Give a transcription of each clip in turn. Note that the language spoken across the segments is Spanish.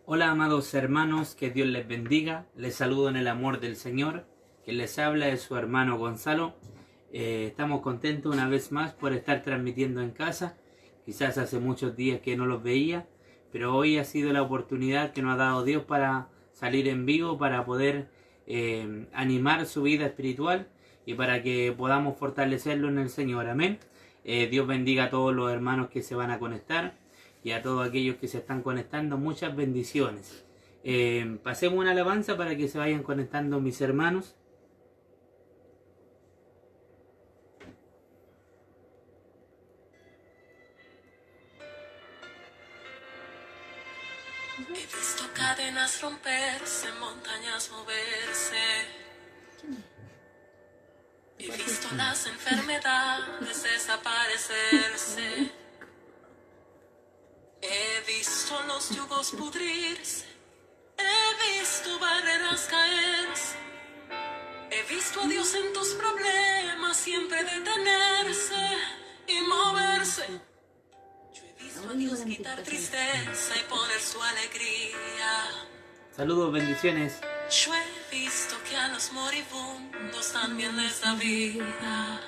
Hola amados hermanos, que Dios les bendiga. Les saludo en el amor del Señor. Quien les habla es su hermano Gonzalo. Estamos contentos una vez más por estar transmitiendo en casa. Quizás hace muchos días que no los veía, pero hoy ha sido la oportunidad que nos ha dado Dios para salir en vivo, para poder animar su vida espiritual y para que podamos fortalecerlo en el Señor. Amén. Dios bendiga a todos los hermanos que se van a conectar. Y a todos aquellos que se están conectando, muchas bendiciones. Pasemos una alabanza para que se vayan conectando mis hermanos. He visto cadenas romperse, montañas moverse. He visto las enfermedades desaparecerse. He visto los yugos pudrirse, he visto barreras caerse, he visto a Dios en tus problemas siempre detenerse y moverse. Yo he visto a Dios quitar tristeza y poner su alegría. Saludos, bendiciones. Yo he visto que a los moribundos también les da vida.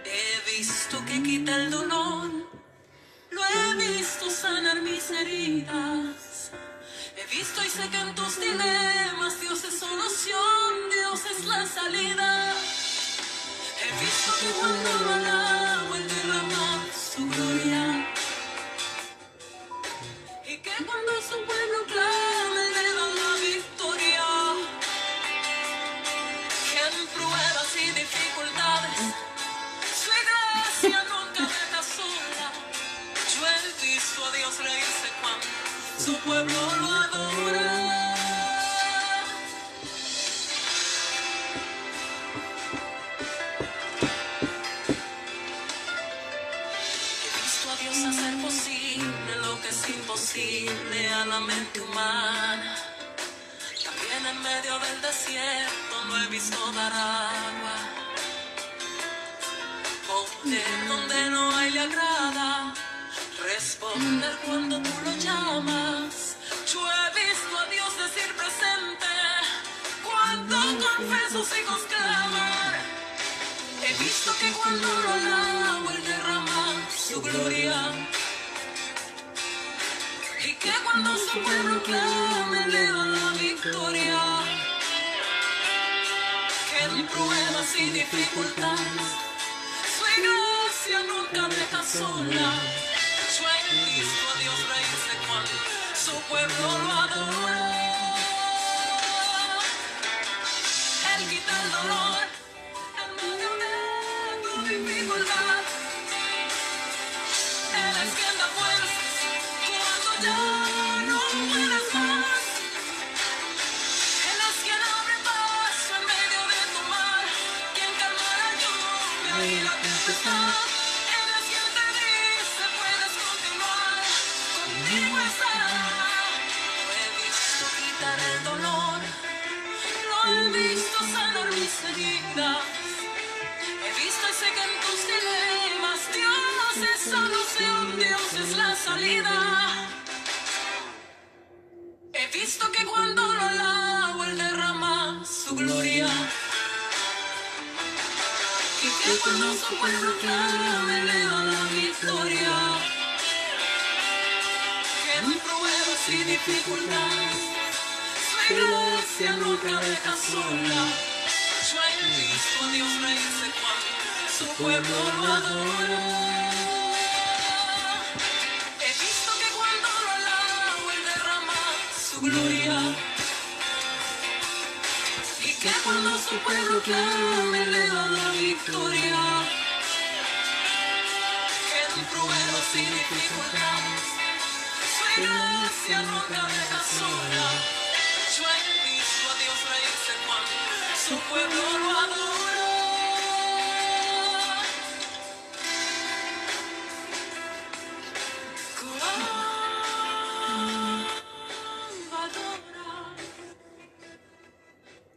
He visto que quita el dolor. Lo he visto sanar mis heridas. He visto y sé que en tus dilemas Dios es solución, Dios es la salida. He visto que cuando lo alabo Él derrama su gloria. Y que cuando su pueblo clama Él le da la victoria. Que en pruebas y dificultades su iglesia nunca deja sola. Yo he visto a Dios reírse cuando su pueblo lo adora. He visto a Dios hacer posible lo que es imposible a la mente humana. También en medio del desierto lo he visto dar agua. Poder donde no hay le agrada. Responder cuando tú lo llamas. Yo he visto a Dios decir presente cuando confieso hijos clamar. He visto que cuando lo alabo Él derrama su gloria. Y que cuando su pueblo clama Él le da la victoria. Que en pruebas y dificultades su iglesia nunca deja sola. Yo he visto a Dios reírse cuando su pueblo lo adora. Él quita el dolor en medio de tu dificultad. Él es quien da fuerzas cuando ya no puedes más. Él es quien abre paso en medio de tu mar, quien calma la lluvia y la tempestad. Conmigo estará. Lo he visto quitar el dolor, lo he visto sanar mis heridas. He visto y sé que en tus dilemas Dios es solución, Dios es la salida. He visto que cuando lo alabo Él derrama su gloria. Y que cuando su pueblo clama Él le da la victoria. En pruebas y dificultades su iglesia nunca deja sola. Yo he visto a Dios reírse cuando su pueblo lo adora. He visto que cuando lo alabo Él derrama su gloria. Y que cuando su pueblo clama Él le da la victoria. En pruebas y dificultades su iglesia nunca deja sola. Yo he visto a Dios reírse cuando su pueblo lo adora.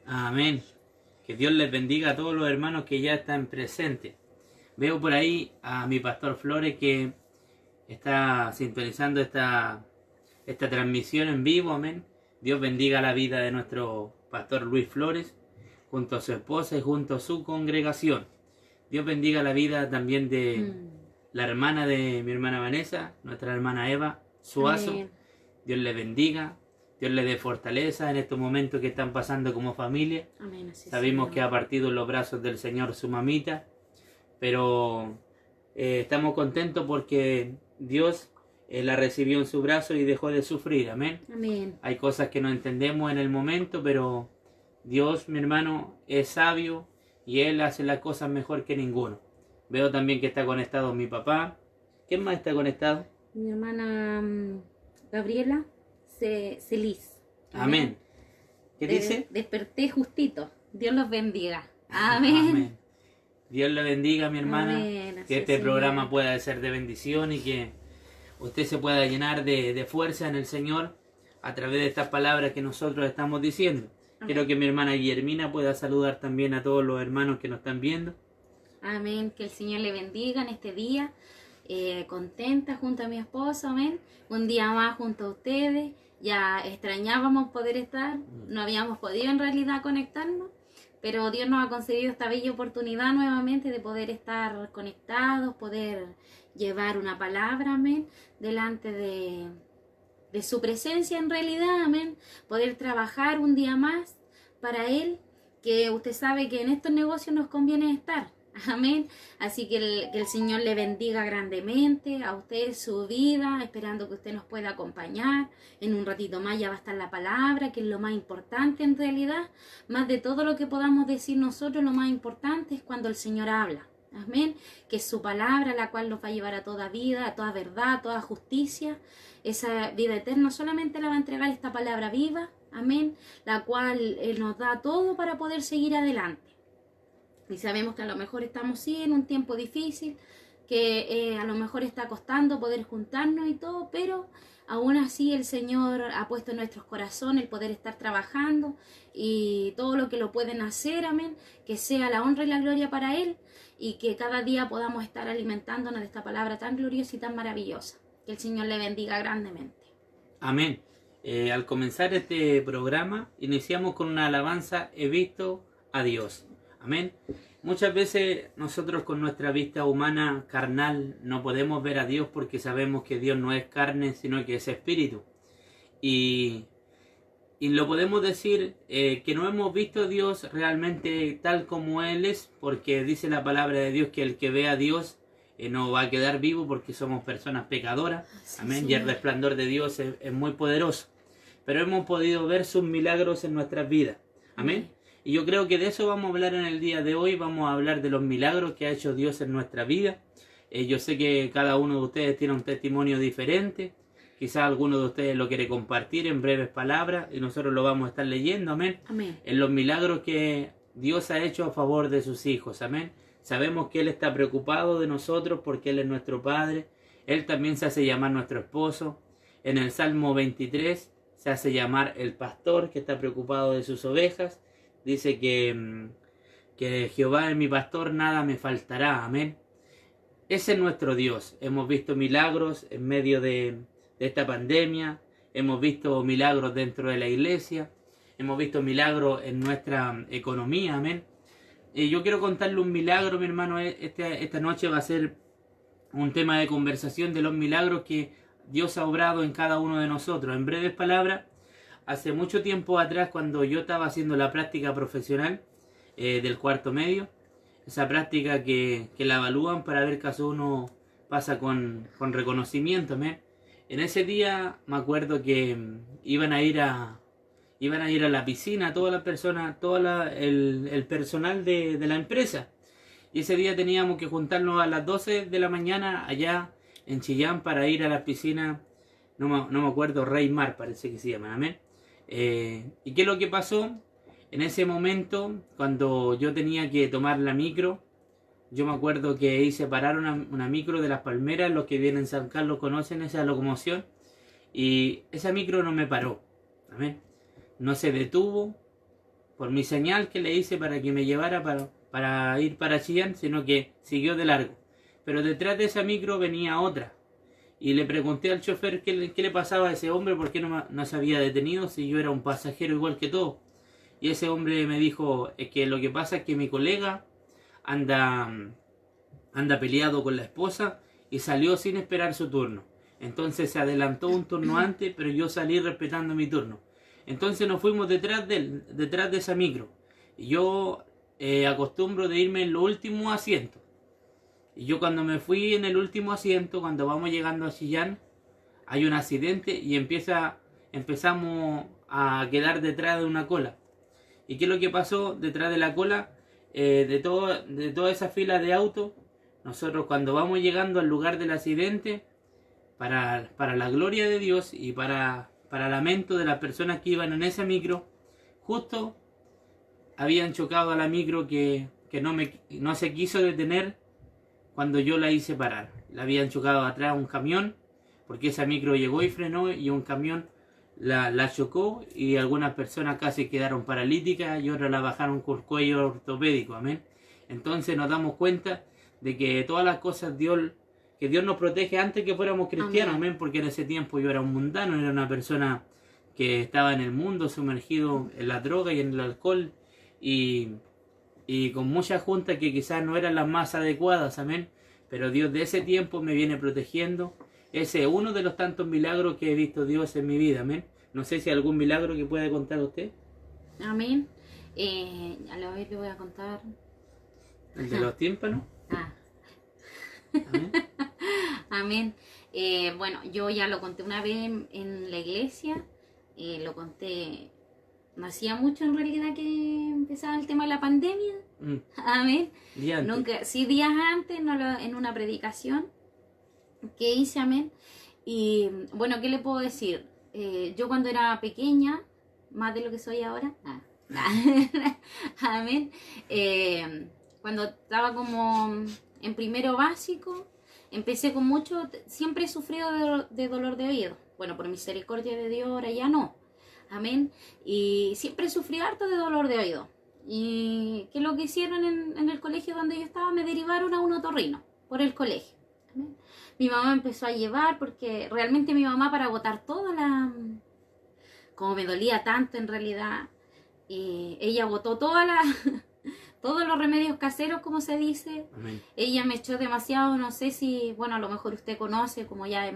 Amén. Que Dios les bendiga a todos los hermanos que ya están presentes. Veo por ahí a mi pastor Flores que está sintonizando esta esta transmisión en vivo, amén. Dios bendiga la vida de nuestro pastor Luis Flores, junto a su esposa y junto a su congregación. Dios bendiga la vida también de la hermana de mi hermana Vanessa, nuestra hermana Eva Suazo. Amén. Dios le bendiga, Dios le dé fortaleza en estos momentos que están pasando como familia. Amén, así Sabemos sea. que ha partido en los brazos del Señor su mamita, pero estamos contentos porque Dios la recibió en su brazo y dejó de sufrir, amén. Amén. Hay cosas que no entendemos en el momento, pero Dios, mi hermano, es sabio y Él hace las cosas mejor que ninguno. Veo también que está conectado mi papá. ¿Quién más está conectado? Mi hermana Gabriela Celis. Amén. ¿Qué dice? Desperté justito. Dios los bendiga. Amén. Amén. Dios le bendiga, mi hermana. Amén, así Que este es, programa Señor. pueda ser de bendición y que usted se pueda llenar de fuerza en el Señor a través de estas palabras que nosotros estamos diciendo. Amén. Quiero que mi hermana Guillermina pueda saludar también a todos los hermanos que nos están viendo. Amén. Que el Señor le bendiga en este día. Contenta junto a mi esposo. Amén. Un día más junto a ustedes. Ya extrañábamos poder estar. No habíamos podido en realidad conectarnos. Pero Dios nos ha concedido esta bella oportunidad nuevamente de poder estar conectados, poder llevar una palabra, amén, delante de su presencia en realidad, amén. Poder trabajar un día más para Él, que usted sabe que en estos negocios nos conviene estar, amén. Así que el Señor le bendiga grandemente a usted su vida, esperando que usted nos pueda acompañar. En un ratito más ya va a estar la palabra, que es lo más importante en realidad. Más de todo lo que podamos decir nosotros, lo más importante es cuando el Señor habla. Amén. Que es su palabra la cual nos va a llevar a toda vida, a toda verdad, a toda justicia. Esa vida eterna solamente la va a entregar esta palabra viva. Amén. La cual Él nos da todo para poder seguir adelante. Y sabemos que a lo mejor estamos sí en un tiempo difícil, que a lo mejor está costando poder juntarnos y todo, pero aún así el Señor ha puesto en nuestros corazones el poder estar trabajando y todo lo que lo pueden hacer, amén, que sea la honra y la gloria para Él y que cada día podamos estar alimentándonos de esta palabra tan gloriosa y tan maravillosa. Que el Señor le bendiga grandemente. Amén. Al comenzar este programa, iniciamos con una alabanza, he visto a Dios. Amén. Muchas veces nosotros con nuestra vista humana carnal no podemos ver a Dios porque sabemos que Dios no es carne, sino que es espíritu. Y lo podemos decir que no hemos visto a Dios realmente tal como Él es, porque dice la palabra de Dios que el que ve a Dios no va a quedar vivo porque somos personas pecadoras. Amén. Sí, Y el resplandor de Dios es muy poderoso. Pero hemos podido ver sus milagros en nuestras vidas. Amén. Y yo creo que de eso vamos a hablar en el día de hoy. Vamos a hablar de los milagros que ha hecho Dios en nuestra vida. Yo sé que cada uno de ustedes tiene un testimonio diferente. Quizás alguno de ustedes lo quiere compartir en breves palabras y nosotros lo vamos a estar leyendo. Amén. Amén. En los milagros que Dios ha hecho a favor de sus hijos. Amén. Sabemos que Él está preocupado de nosotros porque Él es nuestro Padre. Él también se hace llamar nuestro esposo. En el Salmo 23 se hace llamar el pastor que está preocupado de sus ovejas. Dice que Jehová es mi pastor, nada me faltará. Amén. Ese es nuestro Dios. Hemos visto milagros en medio de esta pandemia. Hemos visto milagros dentro de la iglesia. Hemos visto milagros en nuestra economía. Amén. Yo quiero contarle un milagro, mi hermano. Esta noche va a ser un tema de conversación de los milagros que Dios ha obrado en cada uno de nosotros. En breves palabras, hace mucho tiempo atrás, cuando yo estaba haciendo la práctica profesional del cuarto medio, esa práctica que la evalúan para ver caso uno pasa con reconocimiento, ¿me? En ese día me acuerdo que iban a ir a la piscina todas las personas, el personal de la empresa. Y ese día teníamos que juntarnos a las 12 de la mañana allá en Chillán para ir a la piscina, no me acuerdo, Rey Mar parece que se llama, amén. ¿Y qué es lo que pasó? En ese momento, cuando yo tenía que tomar la micro, yo me acuerdo que hice parar una micro de Las Palmeras. Los que vienen en San Carlos conocen esa locomoción. Y esa micro no me paró. Amén. No se detuvo por mi señal que le hice para que me llevara para ir para Chillán, sino que siguió de largo. Pero detrás de esa micro venía otra. Y le pregunté al chofer qué le pasaba a ese hombre, por qué no se había detenido si yo era un pasajero igual que todo. Y ese hombre me dijo, es que lo que pasa es que mi colega anda peleado con la esposa y salió sin esperar su turno. Entonces se adelantó un turno antes, pero yo salí respetando mi turno. Entonces nos fuimos detrás de esa micro. Y yo acostumbro de irme en los últimos asientos. Y yo cuando me fui en el último asiento, cuando vamos llegando a Chillán, hay un accidente y empezamos a quedar detrás de una cola. ¿Y qué es lo que pasó detrás de la cola? De toda esa fila de autos, nosotros cuando vamos llegando al lugar del accidente, para la gloria de Dios y para lamento de las personas que iban en esa micro, justo habían chocado a la micro que no se quiso detener cuando yo la hice parar. La habían chocado atrás un camión, porque esa micro llegó y frenó y un camión la chocó y algunas personas casi quedaron paralíticas y otras la bajaron con cuello ortopédico, amén. Entonces nos damos cuenta de que todas las cosas que Dios nos protege antes que fuéramos cristianos, amén, porque en ese tiempo yo era un mundano, era una persona que estaba en el mundo sumergido en la droga y en el alcohol y con muchas juntas que quizás no eran las más adecuadas, amén, pero Dios de ese tiempo me viene protegiendo. Ese es uno de los tantos milagros que he visto Dios en mi vida, amén. No sé si hay algún milagro que pueda contar a usted. Amén. A la vez le voy a contar. ¿El de los tímpanos? Amén. Amén. Bueno, yo ya lo conté una vez en la iglesia. Lo conté, no hacía mucho en realidad que empezaba el tema de la pandemia. Amén. Días antes, en una predicación que hice, amén. Y bueno, ¿qué le puedo decir? Yo cuando era pequeña, más de lo que soy ahora, amén. Cuando estaba como en primero básico, empecé con siempre he sufrido de dolor de oído. Bueno, por misericordia de Dios ahora ya no, amén. Y siempre sufrí harto de dolor de oído. Y ¿qué es lo que hicieron en el colegio donde yo estaba? Me derivaron a un otorrino por el colegio. ¿Amén? Mi mamá empezó a llevar porque realmente mi mamá, para agotar como me dolía tanto en realidad, ella agotó todos los remedios caseros, como se dice. Amén. Ella me echó demasiado, no sé si, bueno, a lo mejor usted conoce, como ya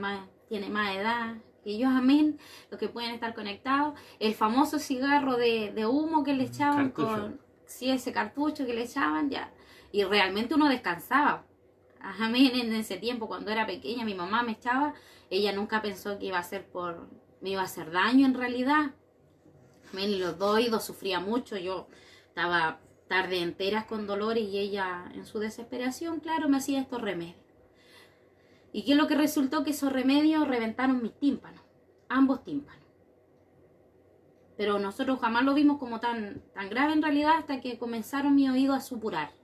tiene más edad que yo, amén, los que pueden estar conectados, el famoso cigarro de humo que le echaban, ese cartucho que le echaban, ya, y realmente uno descansaba. Amén. En ese tiempo, cuando era pequeña, mi mamá me echaba, ella nunca pensó que me iba a hacer daño en realidad. Amén. Y los dos oídos sufría mucho, yo estaba tarde enteras con dolores y ella, en su desesperación, claro, me hacía estos remedios. ¿Y qué es lo que resultó? Que esos remedios reventaron mis tímpanos, ambos tímpanos. Pero nosotros jamás lo vimos como tan grave en realidad hasta que comenzaron mis oídos a supurar.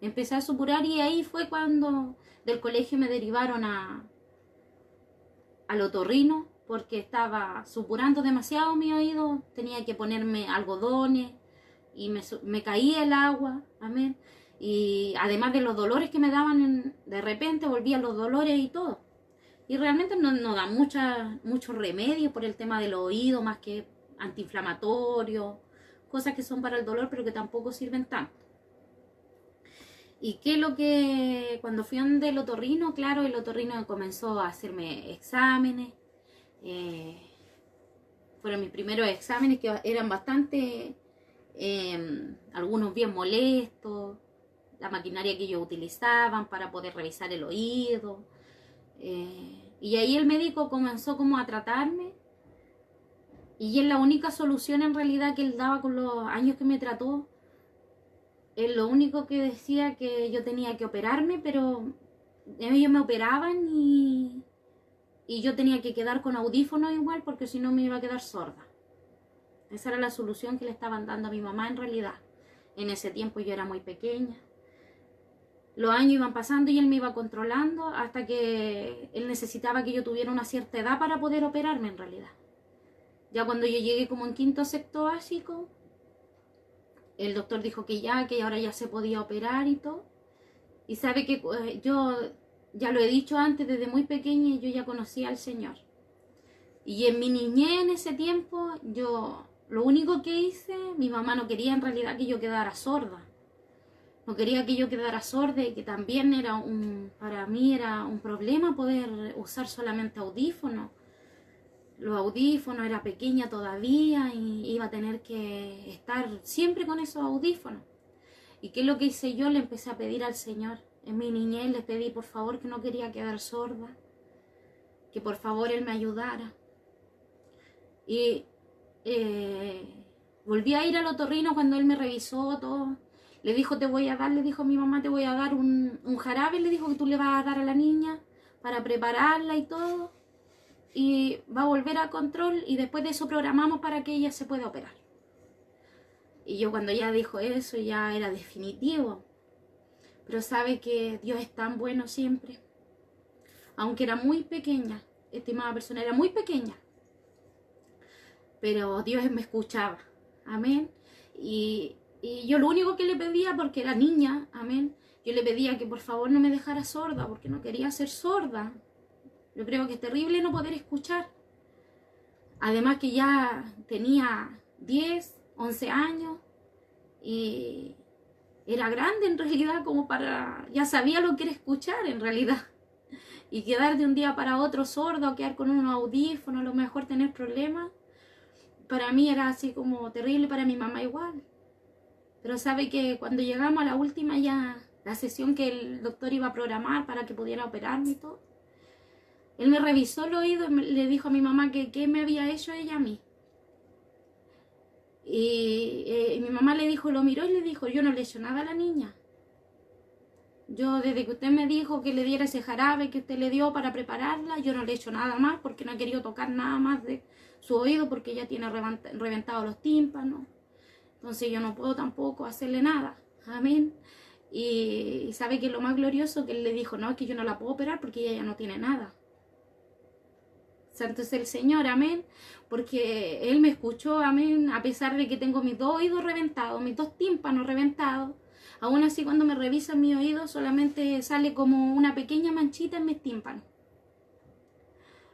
Empecé a supurar y ahí fue cuando del colegio me derivaron al otorrino porque estaba supurando demasiado mi oído, tenía que ponerme algodones y me caía el agua, amén. Y además de los dolores que me daban, de repente volvían los dolores y todo. Y realmente no da mucho remedio por el tema del oído, más que antiinflamatorios, cosas que son para el dolor pero que tampoco sirven tanto. Y que cuando fui donde el otorrino, claro, el otorrino comenzó a hacerme exámenes. Fueron mis primeros exámenes que eran bastante, algunos bien molestos, la maquinaria que ellos utilizaban para poder revisar el oído. Y ahí el médico comenzó como a tratarme. Y es la única solución en realidad que él daba con los años que me trató. Es lo único que decía, que yo tenía que operarme, pero ellos me operaban y yo tenía que quedar con audífonos igual, porque si no me iba a quedar sorda. Esa era la solución que le estaban dando a mi mamá en realidad. En ese tiempo yo era muy pequeña. Los años iban pasando y él me iba controlando hasta que él necesitaba que yo tuviera una cierta edad para poder operarme en realidad. Ya cuando yo llegué como en quinto o sexto básico, el doctor dijo que ahora ya se podía operar y todo. Y sabe que yo ya lo he dicho antes, desde muy pequeña yo ya conocía al Señor. Y en mi niñez, en ese tiempo, yo lo único que hice, mi mamá no quería en realidad que yo quedara sorda. No quería que yo quedara sorda, y que también para mí era un problema poder usar solamente audífonos. Los audífonos, era pequeña todavía y iba a tener que estar siempre con esos audífonos. ¿Y qué es lo que hice yo? Le empecé a pedir al Señor. En mi niñez le pedí por favor que no quería quedar sorda, que por favor Él me ayudara. Y volví a ir al otorrino cuando Él me revisó todo. Le dijo, le dijo a mi mamá, te voy a dar un jarabe, le dijo que tú le vas a dar a la niña para prepararla y todo. Y va a volver a control y después de eso programamos para que ella se pueda operar. Y yo cuando ella dijo eso ya era definitivo. Pero sabe que Dios es tan bueno siempre. Aunque era muy pequeña, estimada persona, era muy pequeña. Pero Dios me escuchaba. Amén. Y yo lo único que le pedía, porque era niña, amén, yo le pedía que por favor no me dejara sorda, porque no quería ser sorda. Yo creo que es terrible no poder escuchar. Además que ya tenía 10, 11 años y era grande en realidad, como para... ya sabía lo que era escuchar en realidad. Y quedar de un día para otro sorda o quedar con un audífono, a lo mejor tener problemas, para mí era así como terrible, para mi mamá igual. Pero sabe que cuando llegamos a la última ya, la sesión que el doctor iba a programar para que pudiera operarme y todo, él me revisó el oído y le dijo a mi mamá que qué me había hecho ella a mí. Y mi mamá le dijo, lo miró y le dijo, yo no le he hecho nada a la niña. Yo desde que usted me dijo que le diera ese jarabe que usted le dio para prepararla, yo no le he hecho nada más porque no he querido tocar nada más de su oído porque ella tiene reventados los tímpanos. Entonces yo no puedo tampoco hacerle nada. Amén. Y sabe que lo más glorioso que él le dijo, no, es que yo no la puedo operar porque ella ya no tiene nada. Santo es el Señor, amén, porque Él me escuchó, amén, a pesar de que tengo mis 2 oídos reventados, mis 2 tímpanos reventados. Aún así cuando me revisan mi oído solamente sale como una pequeña manchita en mis tímpanos.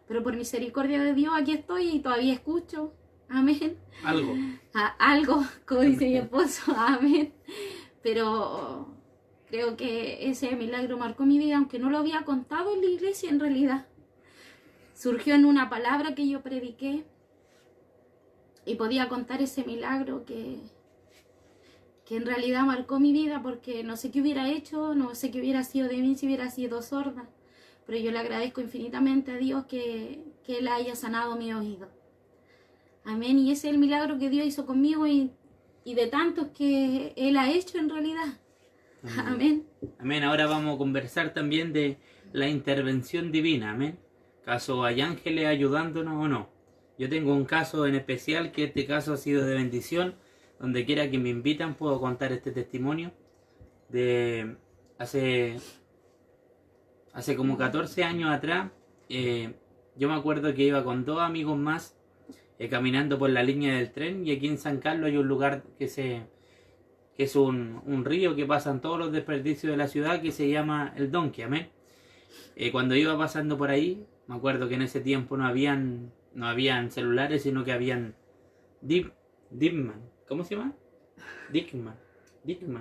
Pero por misericordia de Dios aquí estoy y todavía escucho, amén. Algo. Algo, como dice mi esposo, amén. Pero creo que ese milagro marcó mi vida, aunque no lo había contado en la iglesia en realidad. Surgió en una palabra que yo prediqué y podía contar ese milagro que en realidad marcó mi vida, porque no sé qué hubiera hecho, no sé qué hubiera sido de mí si hubiera sido sorda, pero yo le agradezco infinitamente a Dios que Él haya sanado mi oído. Amén, y ese es el milagro que Dios hizo conmigo y de tantos que Él ha hecho en realidad. Amén. Amén, ahora vamos a conversar también de la intervención divina, amén. Caso hay ángeles ayudándonos o no. Yo tengo un caso en especial, que este caso ha sido de bendición. Donde quiera que me invitan puedo contar este testimonio. De hace como 14 años atrás, yo me acuerdo que iba con 2 amigos más caminando por la línea del tren. Y aquí en San Carlos hay un lugar que es un río que pasan todos los desperdicios de la ciudad, que se llama el Donqui, amén. Cuando iba pasando por ahí, me acuerdo que en ese tiempo no habían celulares, sino que habían Discman. ¿Cómo se llama? Discman.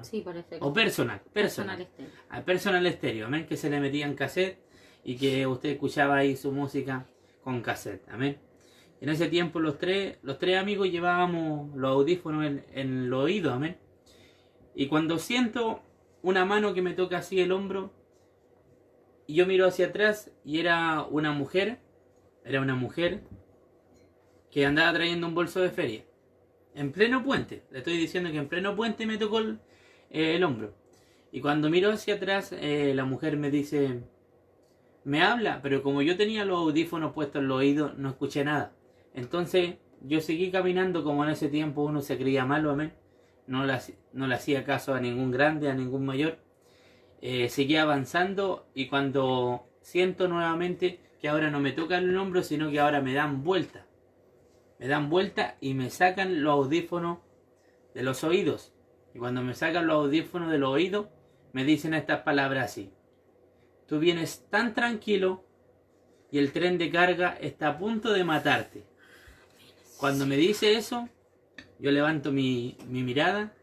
Sí, por efecto. O Personal Estéreo. Personal estéreo, amén, que se le metían cassette y que usted escuchaba ahí su música con cassette, amén. En ese tiempo los tres amigos llevábamos los audífonos en el oído, amén. Y cuando siento una mano que me toca así el hombro, y yo miro hacia atrás y era una mujer que andaba trayendo un bolso de feria. En pleno puente, le estoy diciendo que en pleno puente me tocó el hombro. Y cuando miro hacia atrás, la mujer me dice, me habla, pero como yo tenía los audífonos puestos en los oídos, no escuché nada. Entonces yo seguí caminando, como en ese tiempo uno se creía malo, amén. No le hacía caso a ningún grande, a ningún mayor. Seguí avanzando y cuando siento nuevamente que ahora no me tocan el hombro, sino que ahora me dan vuelta. Me dan vuelta y me sacan los audífonos de los oídos. Y cuando me sacan los audífonos de los oídos, me dicen estas palabras así. tú vienes tan tranquilo y el tren de carga está a punto de matarte. Cuando me dice eso, yo levanto mi mirada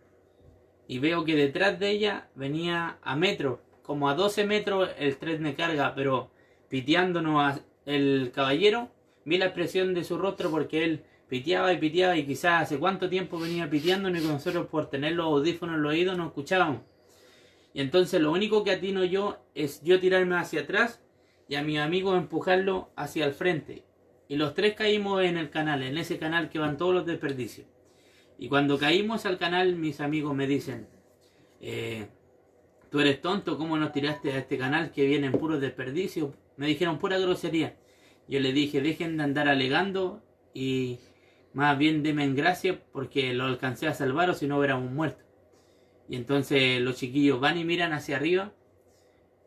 y veo que detrás de ella venía a metros, como a 12 metros el tren de carga, pero piteándonos el caballero. Vi la expresión de su rostro porque él piteaba y quizás hace cuánto tiempo venía piteándonos y nosotros por tener los audífonos en los oídos no escuchábamos. Y entonces lo único que atino yo es yo tirarme hacia atrás y a mi amigo empujarlo hacia el frente. Y los tres caímos en el canal, en ese canal que van todos los desperdicios. Y cuando caímos al canal, mis amigos me dicen, tú eres tonto, ¿cómo nos tiraste a este canal que vienen puros desperdicios? Me dijeron pura grosería. Yo le dije, dejen de andar alegando y más bien denme en gracia porque lo alcancé a salvar o si no hubiéramos muerto. Y entonces los chiquillos van y miran hacia arriba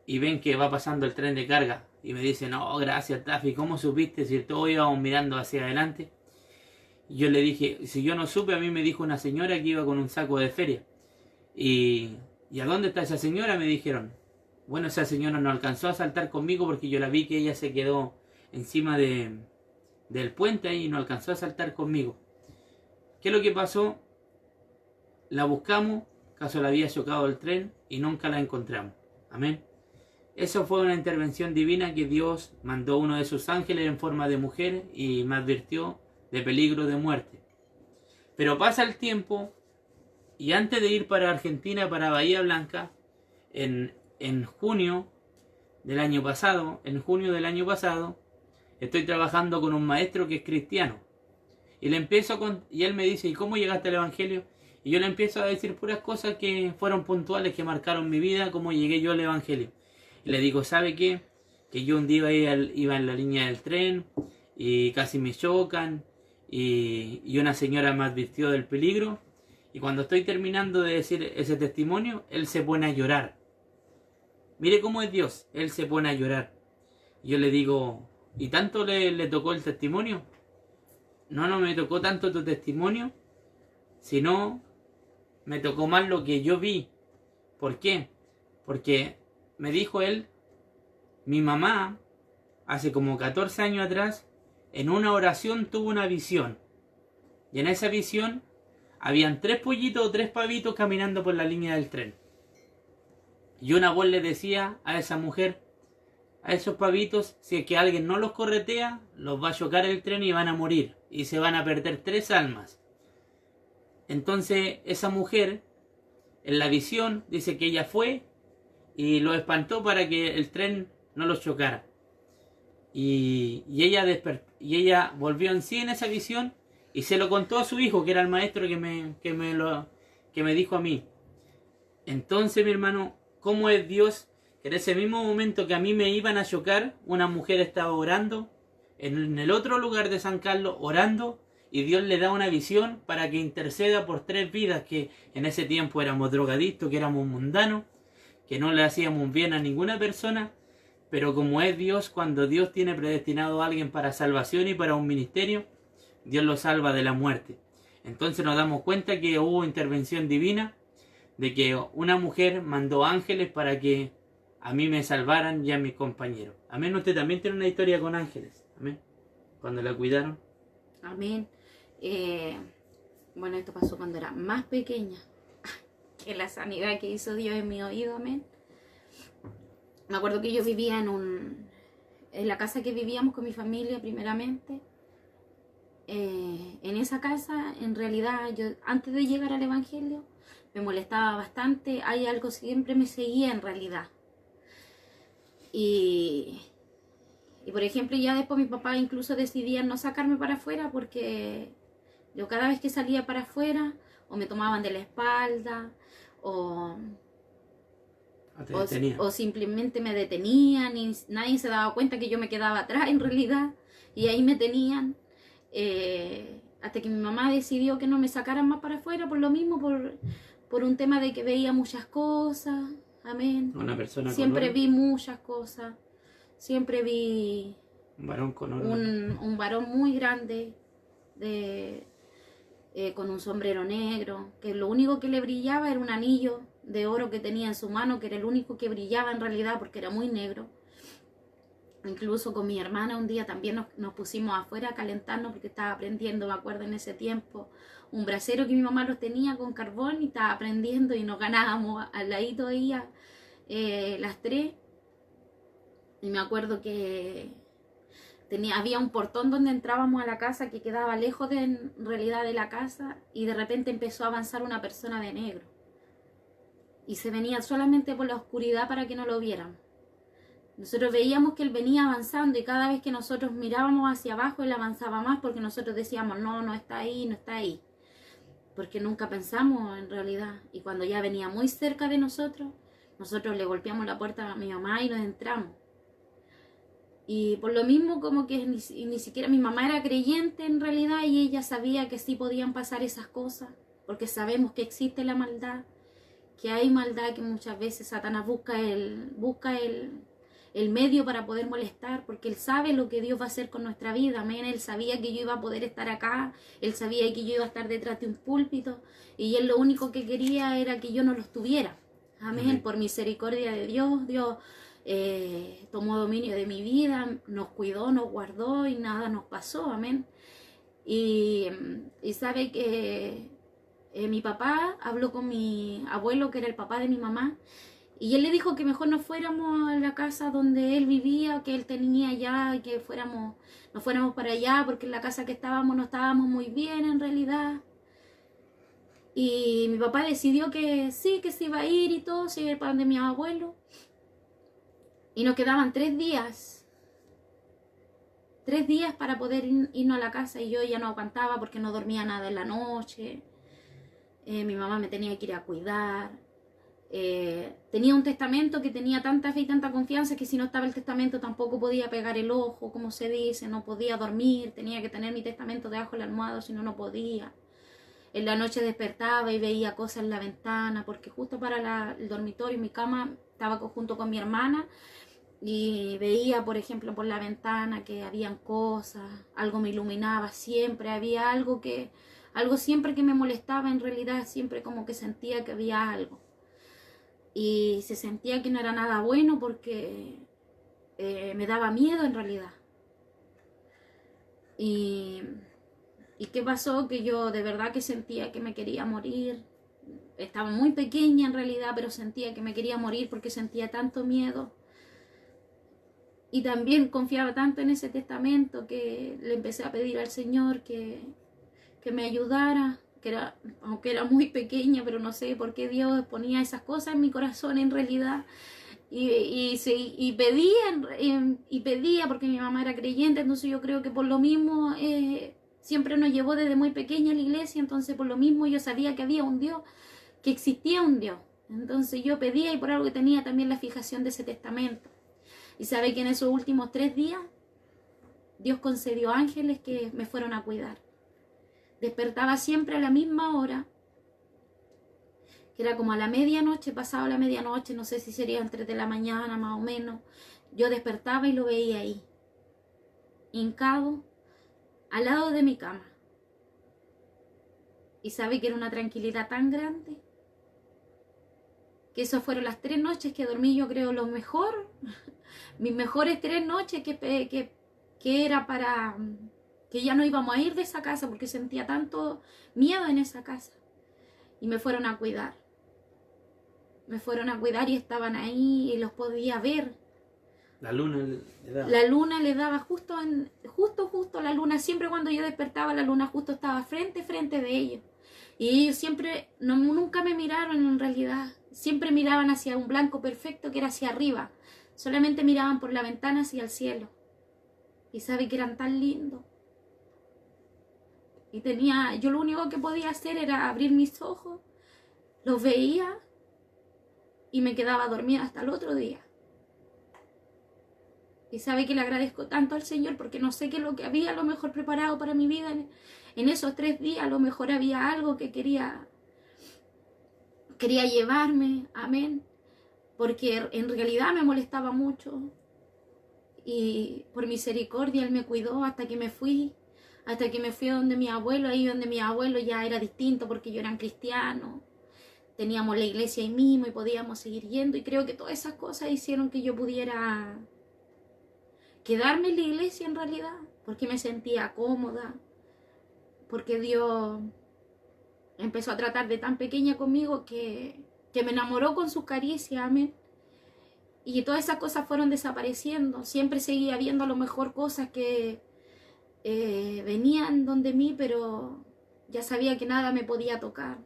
y ven que va pasando el tren de carga. Y me dicen, no, gracias Taffy, ¿cómo supiste si todos íbamos mirando hacia adelante? Y yo le dije, si yo no supe, a mí me dijo una señora que iba con un saco de feria. ¿Y a dónde está esa señora? Me dijeron. Bueno, esa señora no alcanzó a saltar conmigo porque yo la vi que ella se quedó encima del puente ahí y no alcanzó a saltar conmigo. ¿Qué es lo que pasó? La buscamos, caso la había chocado el tren y nunca la encontramos. Amén. Eso fue una intervención divina que Dios mandó uno de sus ángeles en forma de mujer y me advirtió de peligro de muerte. Pero pasa el tiempo y antes de ir para Argentina, para Bahía Blanca, en junio del año pasado, estoy trabajando con un maestro que es cristiano. Y y él me dice, ¿y cómo llegaste al Evangelio? Y yo le empiezo a decir puras cosas que fueron puntuales, que marcaron mi vida, cómo llegué yo al Evangelio. Y le digo, ¿sabe qué? Que yo un día iba en la línea del tren y casi me chocan y una señora me advirtió del peligro. Y cuando estoy terminando de decir ese testimonio, él se pone a llorar. Mire cómo es Dios, él se pone a llorar. Y yo le digo, ¿y tanto le tocó el testimonio? No me tocó tanto tu testimonio, sino me tocó más lo que yo vi. ¿Por qué? Porque me dijo él, mi mamá, hace como 14 años atrás, en una oración tuvo una visión. Y en esa visión habían 3 pollitos o 3 pavitos caminando por la línea del tren. Y una voz le decía a esa mujer, a esos pavitos, si es que alguien no los corretea, los va a chocar el tren y van a morir. Y se van a perder 3 almas. Entonces esa mujer, en la visión, dice que ella fue y lo espantó para que el tren no los chocara. Y ella volvió en sí en esa visión y se lo contó a su hijo, que era el maestro que me dijo a mí. Entonces, mi hermano, ¿cómo es Dios? Que en ese mismo momento que a mí me iban a chocar, una mujer estaba orando en el otro lugar de San Carlos, orando, y Dios le da una visión para que interceda por 3 vidas que en ese tiempo éramos drogadictos, que éramos mundanos, que no le hacíamos bien a ninguna persona, pero como es Dios, cuando Dios tiene predestinado a alguien para salvación y para un ministerio, Dios lo salva de la muerte. Entonces nos damos cuenta que hubo intervención divina, de que una mujer mandó ángeles para que a mí me salvaran y a mis compañeros. Amén. Usted también tiene una historia con ángeles. Amén. Cuando la cuidaron. Amén. Bueno, esto pasó cuando era más pequeña. Que la sanidad que hizo Dios en mi oído. Amén. Me acuerdo que yo vivía en la casa que vivíamos con mi familia primeramente. En esa casa, en realidad, yo antes de llegar al Evangelio, me molestaba bastante. Hay algo que siempre me seguía en realidad. Y por ejemplo, ya después mi papá incluso decidía no sacarme para afuera porque yo cada vez que salía para afuera o me tomaban de la espalda o simplemente me detenían y nadie se daba cuenta que yo me quedaba atrás en realidad y ahí me tenían hasta que mi mamá decidió que no me sacaran más para afuera por lo mismo, por un tema de que veía muchas cosas. Amén. Una persona siempre con vi muchas cosas. Siempre vi un varón con oro. Un varón muy grande con un sombrero negro, que lo único que le brillaba era un anillo de oro que tenía en su mano, que era el único que brillaba en realidad porque era muy negro. Incluso con mi hermana un día también nos pusimos afuera a calentarnos porque estaba prendiendo, me acuerdo en ese tiempo, un brasero que mi mamá lo tenía con carbón y estaba prendiendo y nos ganábamos al ladito de ella las tres. Y me acuerdo que había un portón donde entrábamos a la casa que quedaba lejos en realidad de la casa, y de repente empezó a avanzar una persona de negro. Y se venía solamente por la oscuridad para que no lo viéramos. Nosotros veíamos que él venía avanzando y cada vez que nosotros mirábamos hacia abajo él avanzaba más, porque nosotros decíamos no, no está ahí, no está ahí. Porque nunca pensamos en realidad. Y cuando ya venía muy cerca de nosotros le golpeamos la puerta a mi mamá y nos entramos. Y por lo mismo como que ni siquiera mi mamá era creyente en realidad, y ella sabía que sí podían pasar esas cosas, porque sabemos que existe la maldad, que hay maldad, que muchas veces Satanás busca el medio para poder molestar, porque él sabe lo que Dios va a hacer con nuestra vida, amén. Él sabía que yo iba a poder estar acá, él sabía que yo iba a estar detrás de un púlpito, y él lo único que quería era que yo no los tuviera, amén. Por misericordia de Dios, Dios tomó dominio de mi vida, nos cuidó, nos guardó y nada nos pasó, amén. Y sabe que mi papá habló con mi abuelo, que era el papá de mi mamá, y él le dijo que mejor nos fuéramos a la casa donde él vivía, que él tenía allá, y que nos fuéramos para allá, porque en la casa que estábamos no estábamos muy bien en realidad. Y mi papá decidió que sí, que se iba a ir y todo, se iba a ir para donde mi abuelo. Y nos quedaban 3 días. 3 días para poder irnos a la casa, y yo ya no aguantaba porque no dormía nada en la noche. Mi mamá me tenía que ir a cuidar. Tenía un testamento que tenía tanta fe y tanta confianza que si no estaba el testamento tampoco podía pegar el ojo, como se dice, no podía dormir, tenía que tener mi testamento debajo del almohado, si no, no podía. En la noche despertaba y veía cosas en la ventana, porque justo para el dormitorio, mi cama, estaba junto con mi hermana, y veía, por ejemplo, por la ventana que habían cosas, algo me iluminaba siempre, había algo siempre que me molestaba en realidad, siempre como que sentía que había algo. Y se sentía que no era nada bueno porque me daba miedo en realidad. ¿Y qué pasó? Que yo de verdad que sentía que me quería morir. Estaba muy pequeña en realidad, pero sentía que me quería morir porque sentía tanto miedo. Y también confiaba tanto en ese testamento que le empecé a pedir al Señor que me ayudara, aunque era muy pequeña, pero no sé por qué Dios ponía esas cosas en mi corazón en realidad. Y pedía porque mi mamá era creyente, entonces yo creo que por lo mismo siempre nos llevó desde muy pequeña a la iglesia, entonces por lo mismo yo sabía que había un Dios, que existía un Dios. Entonces yo pedía, y por algo que tenía también la fijación de ese testamento. Y sabe que en esos últimos 3 días Dios concedió ángeles que me fueron a cuidar. Despertaba siempre a la misma hora, que era como a la medianoche, pasado la medianoche, no sé si sería entre de la mañana más o menos. Yo despertaba y lo veía ahí, hincado, al lado de mi cama. Y sabe que era una tranquilidad tan grande, que esas fueron las 3 noches que dormí, yo creo, lo mejor, mis mejores 3 noches que era para que ya no íbamos a ir de esa casa porque sentía tanto miedo en esa casa. Y me fueron a cuidar. Me fueron a cuidar y estaban ahí y los podía ver. La luna le daba. La luna le daba justo la luna. Siempre cuando yo despertaba, la luna justo estaba frente de ellos. Y ellos siempre, nunca me miraron en realidad. Siempre miraban hacia un blanco perfecto que era hacia arriba. Solamente miraban por la ventana hacia el cielo. Y sabe que eran tan lindos. Y yo lo único que podía hacer era abrir mis ojos, los veía y me quedaba dormida hasta el otro día. Y sabe que le agradezco tanto al Señor porque no sé qué es lo que había a lo mejor preparado para mi vida. En esos 3 días a lo mejor había algo que quería llevarme, amén. Porque en realidad me molestaba mucho. Y por misericordia Él me cuidó hasta que me fui. Hasta que me fui a donde mi abuelo, ahí donde mi abuelo ya era distinto porque yo era cristiano. teníamos la iglesia ahí mismo y podíamos seguir yendo, y creo que todas esas cosas hicieron que yo pudiera quedarme en la iglesia en realidad, porque me sentía cómoda, porque Dios empezó a tratar de tan pequeña conmigo que me enamoró con sus caricias, amén. Y todas esas cosas fueron desapareciendo. Siempre seguía viendo a lo mejor cosas que venían donde mí, pero ya sabía que nada me podía tocar.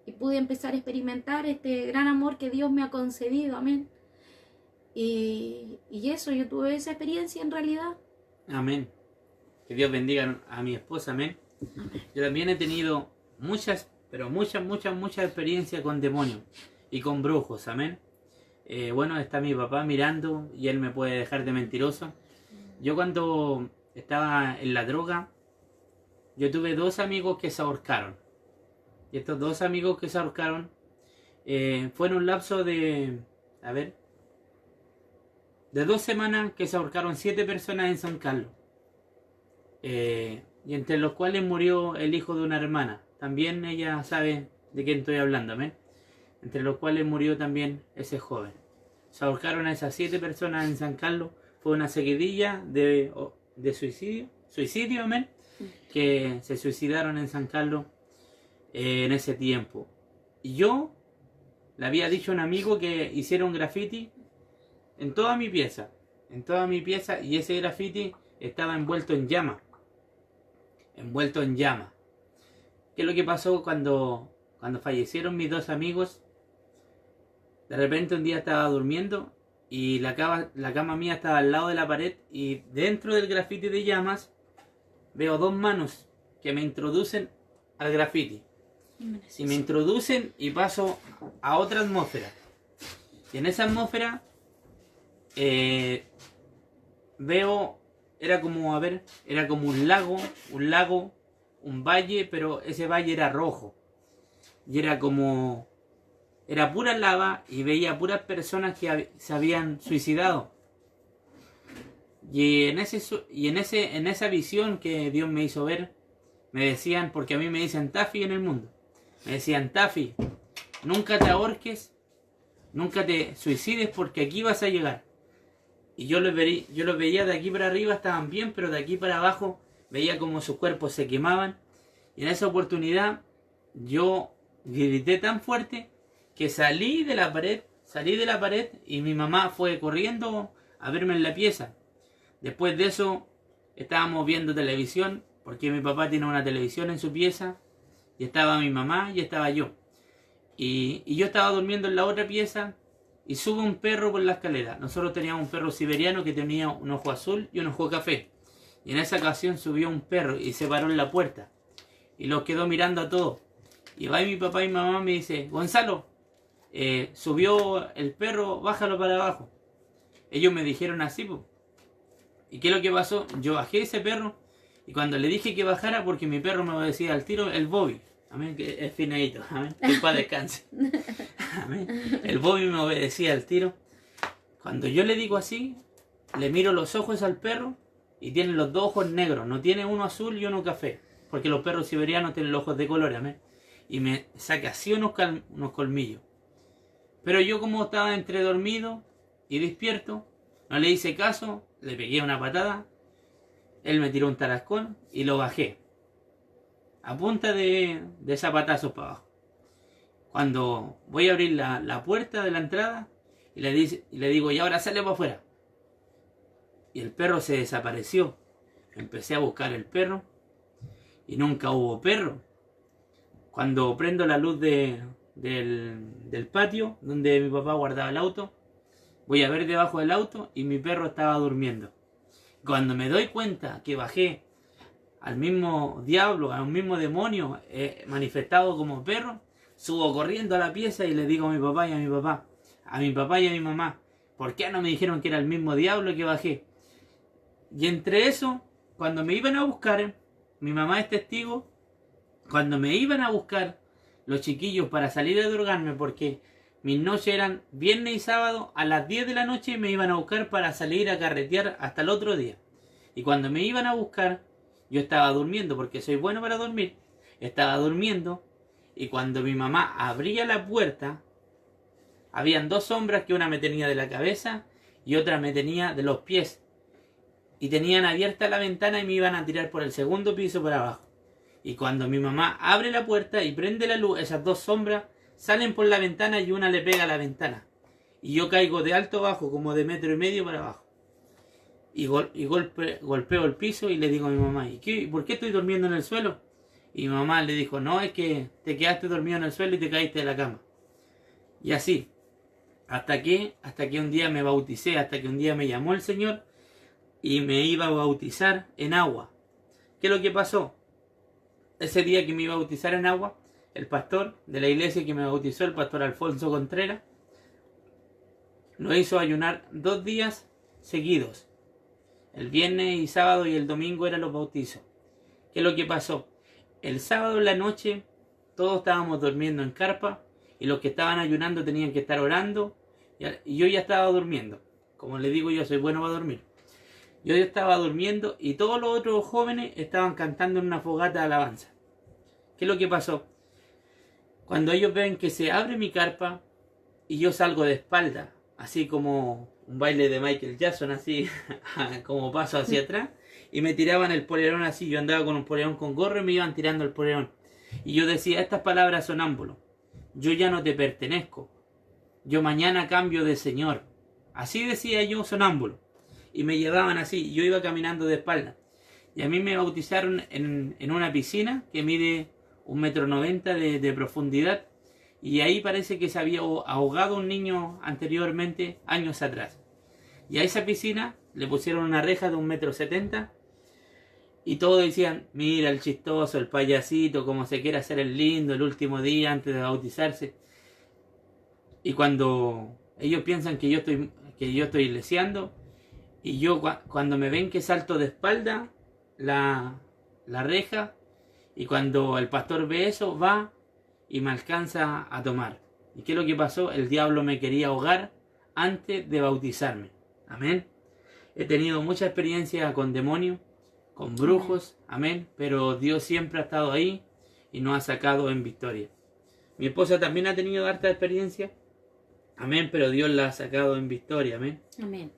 Y pude empezar a experimentar este gran amor que Dios me ha concedido, amén. Y eso, yo tuve esa experiencia en realidad. Amén. Que Dios bendiga a mi esposa, amén. Yo también he tenido muchas experiencias con demonios y con brujos, amén. Bueno, está mi papá mirando y él me puede dejar de mentiroso. Yo cuando estaba en la droga, yo tuve 2 amigos que se ahorcaron. Y estos 2 amigos que se ahorcaron fueron un lapso de 2 semanas que se ahorcaron 7 personas en San Carlos. Y entre los cuales murió el hijo de una hermana. También ella sabe de quién estoy hablando, amén. Entre los cuales murió también ese joven. Se ahorcaron a esas 7 personas en San Carlos. Fue una seguidilla de suicidio, amén, que se suicidaron en San Carlos en ese tiempo. Y yo le había dicho a un amigo que hiciera un graffiti en toda mi pieza, y ese graffiti estaba envuelto en llama. ¿Qué es lo que pasó cuando fallecieron mis 2 amigos? De repente un día estaba durmiendo y la cama mía estaba al lado de la pared, y dentro del graffiti de llamas veo 2 manos que me introducen al graffiti. Y me introducen y paso a otra atmósfera. Y en esa atmósfera veo, era como un lago, un valle, pero ese valle era rojo. Y era pura lava, y veía puras personas que se habían suicidado. Y en esa visión que Dios me hizo ver, me decían, porque a mí me dicen Tafi en el mundo, me decían: Tafi, nunca te ahorques, nunca te suicides, porque aquí vas a llegar. Y yo los veía de aquí para arriba, estaban bien, pero de aquí para abajo veía como sus cuerpos se quemaban. Y en esa oportunidad yo grité tan fuerte que salí de la pared, y mi mamá fue corriendo a verme en la pieza. Después de eso estábamos viendo televisión, porque mi papá tiene una televisión en su pieza, y estaba mi mamá y estaba yo. Y yo estaba durmiendo en la otra pieza, y sube un perro por la escalera. Nosotros teníamos un perro siberiano que tenía un ojo azul y un ojo café. Y en esa ocasión subió un perro y se paró en la puerta. Y los quedó mirando a todos. Y va mi papá y mi mamá me dice: Gonzalo, subió el perro, bájalo para abajo. Ellos me dijeron así, pues. ¿Y qué es lo que pasó? Yo bajé ese perro, y cuando le dije que bajara, porque mi perro me decía al tiro, el Bobby, amén, que es finadito, amén, que para descanse. Amén. El Bobby me obedecía al tiro. Cuando yo le digo así, le miro los ojos al perro, y tiene los 2 ojos negros, no tiene uno azul y uno café, porque los perros siberianos tienen los ojos de color, amén. Y me saca así unos colmillos. Pero yo, como estaba entre dormido y despierto, no le hice caso, le pegué una patada, él me tiró un tarascón y lo bajé. A punta de zapatazos para abajo. Cuando voy a abrir la puerta de la entrada, y le digo: y ahora sale para afuera. Y el perro se desapareció. Empecé a buscar el perro, y nunca hubo perro. Cuando prendo la luz del patio, donde mi papá guardaba el auto, voy a ver debajo del auto, y mi perro estaba durmiendo. Cuando me doy cuenta que bajé al mismo diablo, a un mismo demonio manifestado como perro, subo corriendo a la pieza y le digo a mi papá y a mi mamá: ¿por qué no me dijeron que era el mismo diablo que bajé? Y entre eso, cuando me iban a buscar, mi mamá es testigo, cuando me iban a buscar los chiquillos para salir a drogarme, porque mis noches eran viernes y sábado, a las 10 de la noche me iban a buscar para salir a carretear hasta el otro día. Y cuando me iban a buscar, yo estaba durmiendo, porque soy bueno para dormir. Estaba durmiendo, Y cuando mi mamá abría la puerta, habían dos sombras que una me tenía de la cabeza y otra me tenía de los pies. Y tenían abierta la ventana y me iban a tirar por el segundo piso para abajo. Y cuando mi mamá abre la puerta y prende la luz, esas dos sombras salen por la ventana y una le pega a la ventana. Y yo caigo de alto abajo, como de 1,5 metros para abajo. Y golpeo el piso y le digo a mi mamá, ¿por qué estoy durmiendo en el suelo? Y mi mamá le dijo, no, es que te quedaste dormido en el suelo y te caíste de la cama. Y así, hasta que un día me bauticé, hasta que un día me llamó el Señor y me iba a bautizar en agua. ¿Qué es lo que pasó? Ese día que me iba a bautizar en agua, el pastor de la iglesia que me bautizó, el pastor Alfonso Contreras, nos hizo ayunar 2 días seguidos. El viernes y sábado y el domingo eran los bautizos. ¿Qué es lo que pasó? El sábado en la noche todos estábamos durmiendo en carpa y los que estaban ayunando tenían que estar orando y yo ya estaba durmiendo. Como les digo, yo soy bueno para dormir. Yo ya estaba durmiendo y todos los otros jóvenes estaban cantando en una fogata de alabanza. ¿Qué es lo que pasó? Cuando ellos ven que se abre mi carpa y yo salgo de espalda, así como un baile de Michael Jackson, así como paso hacia atrás, y me tiraban el polerón así. Yo andaba con un polerón con gorro y me iban tirando el polerón. Y yo decía, estas palabras sonámbulo: yo ya no te pertenezco, yo mañana cambio de Señor. Así decía yo, sonámbulo. Y me llevaban así, yo iba caminando de espalda. Y a mí me bautizaron en una piscina que mide 1,90 m de profundidad. Y ahí parece que se había ahogado un niño anteriormente, años atrás. Y a esa piscina le pusieron una reja de 1,70 m. Y todos decían, mira el chistoso, el payasito, como se quiere hacer el lindo el último día antes de bautizarse. Y cuando ellos piensan que yo estoy iglesiando, y yo cuando me ven que salto de espalda la reja, y cuando el pastor ve eso, va y me alcanza a tomar. ¿Y qué es lo que pasó? El diablo me quería ahogar antes de bautizarme. Amén. He tenido mucha experiencia con demonios, con brujos, amén, pero Dios siempre ha estado ahí y nos ha sacado en victoria. Mi esposa también ha tenido harta experiencia, amén, pero Dios la ha sacado en victoria, amén. Amén.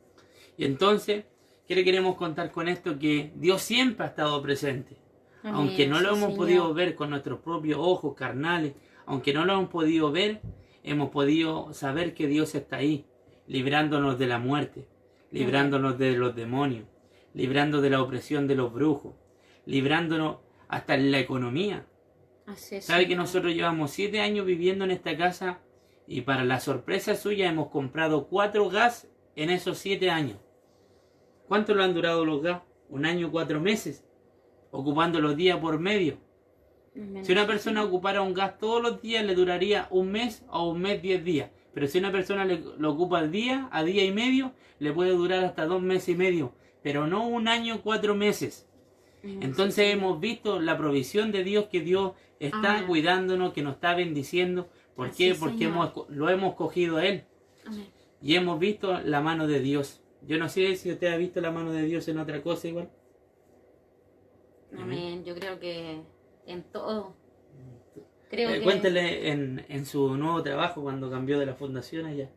Y entonces, ¿qué le queremos contar con esto? Que Dios siempre ha estado presente. Amén. Aunque no lo Sí, hemos Señor. podido ver con nuestros propios ojos carnales, aunque no lo hemos podido ver, hemos podido saber que Dios está ahí, librándonos de la muerte, librándonos de los demonios, librando de la opresión de los brujos, librándonos hasta en la economía. Así es, ¿Sabe que Señor. nosotros llevamos 7 años viviendo en esta casa y para la sorpresa suya hemos comprado 4 gas en esos 7 años? ¿Cuánto lo han durado los gas? 1 año 4 meses, ocupando los días por medio. Amén. Si una persona ocupara un gas todos los días, le duraría 1 mes o 1 mes 10 días. Pero si una persona lo ocupa día a día y medio, le puede durar hasta 2 meses y medio. Pero no 1 año 4 meses. Amén. Entonces Sí, hemos visto la provisión de Dios, que Dios está Amén. cuidándonos, que nos está bendiciendo. ¿Por Así qué? es, Porque Señor. lo hemos cogido a Él. Amén. Y hemos visto la mano de Dios. Yo no sé si usted ha visto la mano de Dios en otra cosa igual. Amén. Yo creo que en todo. Creo que... Cuéntele en su nuevo trabajo cuando cambió de la fundación allá.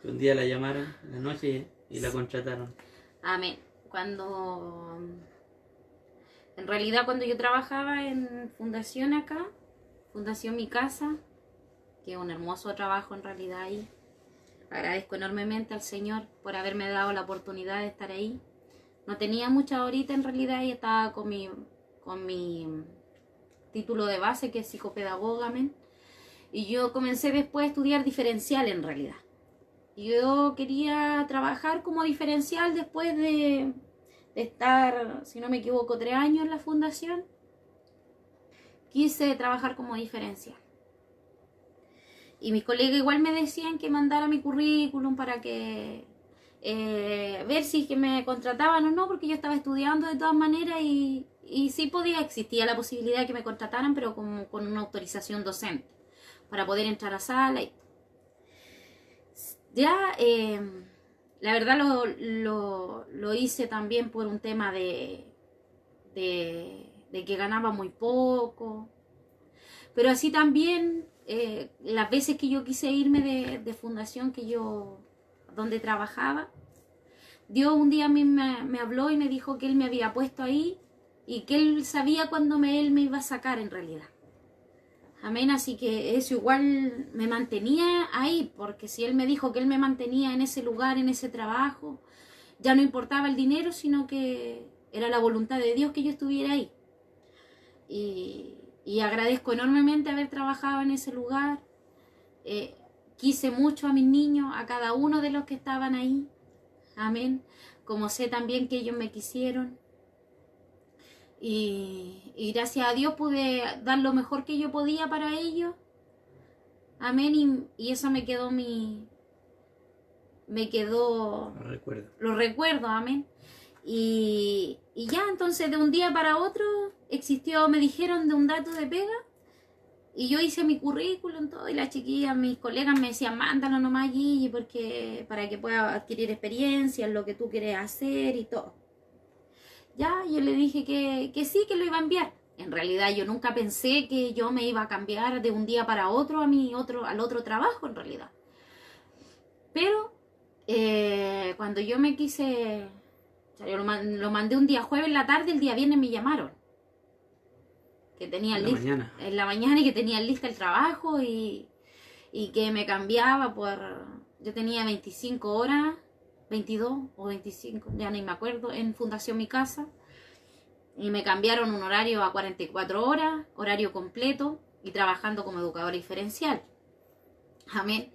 Que un día la llamaron en la noche y la contrataron. Amén. Cuando... En realidad cuando yo trabajaba en Fundación acá, Fundación Mi Casa, que es un hermoso trabajo en realidad ahí. Agradezco enormemente al Señor por haberme dado la oportunidad de estar ahí. No tenía mucha horita en realidad y estaba con mi título de base, que es psicopedagoga, amén. Y yo comencé después a estudiar diferencial en realidad. Yo quería trabajar como diferencial después de estar, si no me equivoco, 3 años en la fundación. Quise trabajar como diferencial. Y mis colegas igual me decían que mandara mi currículum para que ver si que me contrataban o no, porque yo estaba estudiando de todas maneras y sí existía la posibilidad de que me contrataran, pero con una autorización docente para poder entrar a sala. Ya, la verdad lo hice también por un tema de que ganaba muy poco. Pero así también, las veces que yo quise irme de fundación donde trabajaba, Dios un día a mí me habló y me dijo que Él me había puesto ahí y que Él sabía cuándo Él me iba a sacar en realidad. Amén, así que eso igual me mantenía ahí, porque si Él me dijo que Él me mantenía en ese lugar, en ese trabajo, ya no importaba el dinero, sino que era la voluntad de Dios que yo estuviera ahí. Y agradezco enormemente haber trabajado en ese lugar. Quise mucho a mis niños, a cada uno de los que estaban ahí. Amén. Como sé también que ellos me quisieron. Y gracias a Dios pude dar lo mejor que yo podía para ellos. Amén. Y eso me quedó los recuerdos, amén. Y ya entonces de un día para otro me dijeron de un dato de pega. Y yo hice mi currículum, todo, y las chiquillas, mis colegas me decían, mándalo nomás allí, para que puedas adquirir experiencia en lo que tú quieres hacer y todo. Ya, yo le dije que sí, que lo iba a enviar. En realidad yo nunca pensé que yo me iba a cambiar de un día para otro al otro trabajo, en realidad. Pero cuando yo me quise, o sea, yo lo mandé un día jueves en la tarde, el día viernes me llamaron. Que tenía en la mañana y que tenía lista el trabajo y que me cambiaba yo tenía 25 horas, 22 o 25, ya ni me acuerdo, en Fundación Mi Casa, y me cambiaron un horario a 44 horas, horario completo, y trabajando como educadora diferencial. Amén.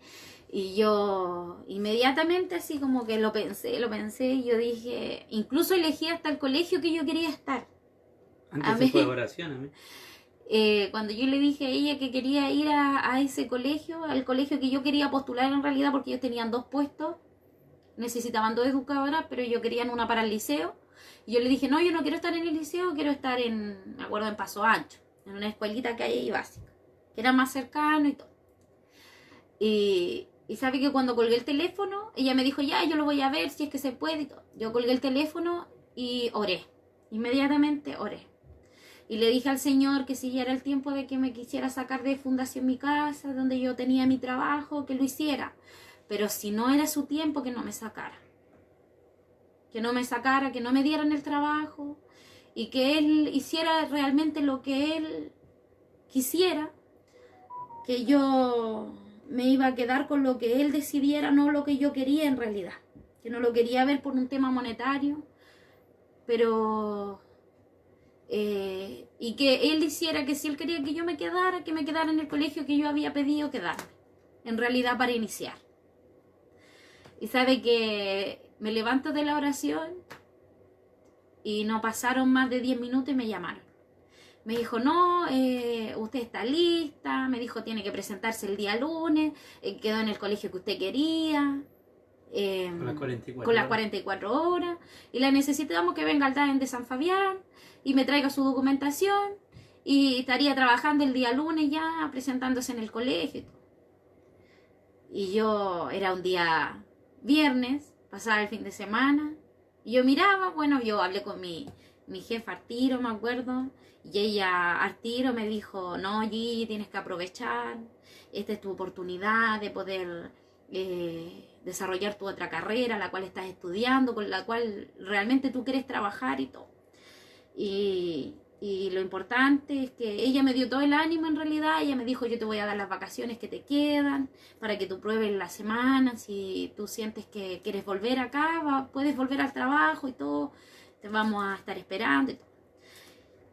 Y yo inmediatamente así como que lo pensé, y yo dije, incluso elegí hasta el colegio que yo quería estar. Antes de oración, amén. Cuando yo le dije a ella que quería ir a ese colegio, al colegio que yo quería postular en realidad, porque ellos tenían 2 puestos, necesitaban 2 educadoras, pero ellos querían una para el liceo. Y yo le dije, no, yo no quiero estar en el liceo, quiero estar me acuerdo, en Paso Ancho, en una escuelita que hay ahí básica, que era más cercano y todo. Y sabe que cuando colgué el teléfono, ella me dijo, ya, yo lo voy a ver si es que se puede y todo. Yo colgué el teléfono y oré, inmediatamente oré. Y le dije al Señor que si ya era el tiempo de que me quisiera sacar de Fundación Mi Casa, donde yo tenía mi trabajo, que lo hiciera. Pero si no era su tiempo, que no me sacara. Que no me sacara, que no me dieran el trabajo. Y que Él hiciera realmente lo que Él quisiera. Que yo me iba a quedar con lo que Él decidiera, no lo que yo quería en realidad. Que no lo quería ver por un tema monetario. Pero... y que Él hiciera que si Él quería que yo me quedara, que me quedara en el colegio que yo había pedido quedarme, en realidad para iniciar. Y sabe que me levanto de la oración y no pasaron más de 10 minutos y me llamaron. Me dijo, no, usted está lista, me dijo, tiene que presentarse el día lunes, quedó en el colegio que usted quería. Con las 44 horas y la necesitamos que venga al DAEM de San Fabián y me traiga su documentación y estaría trabajando el día lunes ya presentándose en el colegio y yo era un día viernes, pasaba el fin de semana y yo miraba, bueno, yo hablé con mi jefa al tiro, me acuerdo, y ella al tiro me dijo, no, Gigi, tienes que aprovechar, esta es tu oportunidad de poder desarrollar tu otra carrera, la cual estás estudiando, con la cual realmente tú quieres trabajar y todo. Y lo importante es que ella me dio todo el ánimo en realidad. Ella me dijo, yo te voy a dar las vacaciones que te quedan para que tú pruebes la semana, si tú sientes que quieres volver acá, puedes volver al trabajo y todo, te vamos a estar esperando y todo.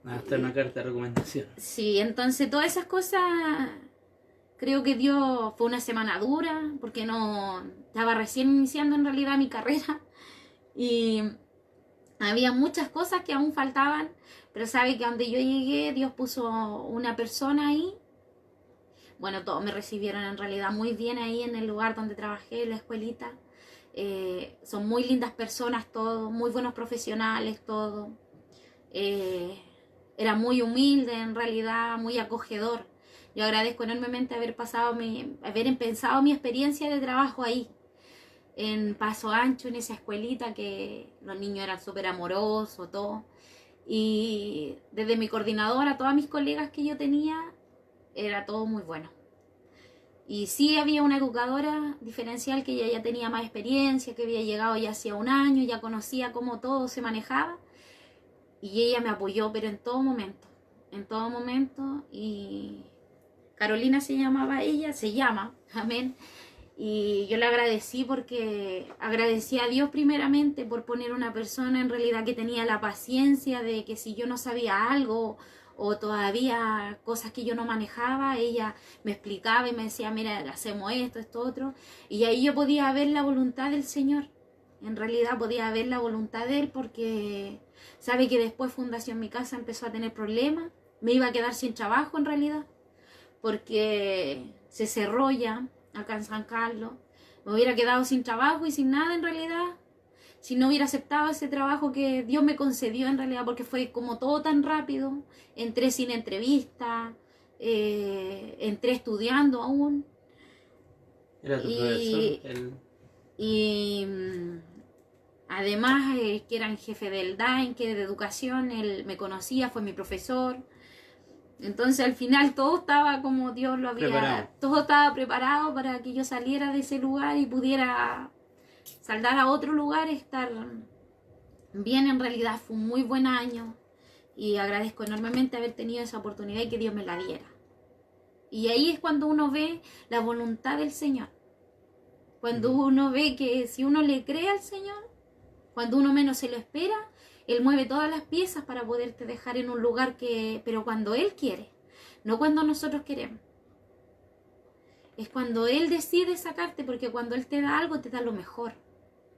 Hasta una carta de recomendación. Sí, entonces todas esas cosas... Creo que fue una semana dura, porque no estaba recién iniciando en realidad mi carrera y había muchas cosas que aún faltaban, pero sabe que donde yo llegué, Dios puso una persona ahí. Bueno, todos me recibieron en realidad muy bien ahí en el lugar donde trabajé, en la escuelita. Son muy lindas personas todos, muy buenos profesionales todos. Era muy humilde en realidad, muy acogedor. Yo agradezco enormemente haber pensado mi experiencia de trabajo ahí, en Paso Ancho, en esa escuelita que los niños eran súper amorosos, todo. Y desde mi coordinadora, a todas mis colegas que yo tenía, era todo muy bueno. Y sí había una educadora diferencial que ella ya tenía más experiencia, que había llegado ya hacía un año, ya conocía cómo todo se manejaba. Y ella me apoyó, pero en todo momento. Y Carolina se llamaba ella, se llama, amén. Y yo le agradecí porque agradecí a Dios primeramente por poner una persona en realidad que tenía la paciencia de que si yo no sabía algo o todavía cosas que yo no manejaba, ella me explicaba y me decía, mira, hacemos esto, esto, otro. Y ahí yo podía ver la voluntad del Señor. En realidad podía ver la voluntad de Él porque sabe que después Fundación Mi Casa empezó a tener problemas. Me iba a quedar sin trabajo en realidad porque se cerró ya acá en San Carlos. Me hubiera quedado sin trabajo y sin nada en realidad si no hubiera aceptado ese trabajo que Dios me concedió en realidad, porque fue como todo tan rápido. Entré sin entrevista, entré estudiando aún. Era tu profesor. Y además que era el jefe del DAEN, que de educación, él me conocía, fue mi profesor. Entonces al final todo estaba como Dios lo había, todo estaba preparado para que yo saliera de ese lugar y pudiera saltar a otro lugar, estar bien. En realidad fue un muy buen año y agradezco enormemente haber tenido esa oportunidad y que Dios me la diera. Y ahí es cuando uno ve la voluntad del Señor. Cuando uno ve que si uno le cree al Señor, cuando uno menos se lo espera, Él mueve todas las piezas para poderte dejar en un lugar pero cuando Él quiere, no cuando nosotros queremos. Es cuando Él decide sacarte, porque cuando Él te da algo, te da lo mejor.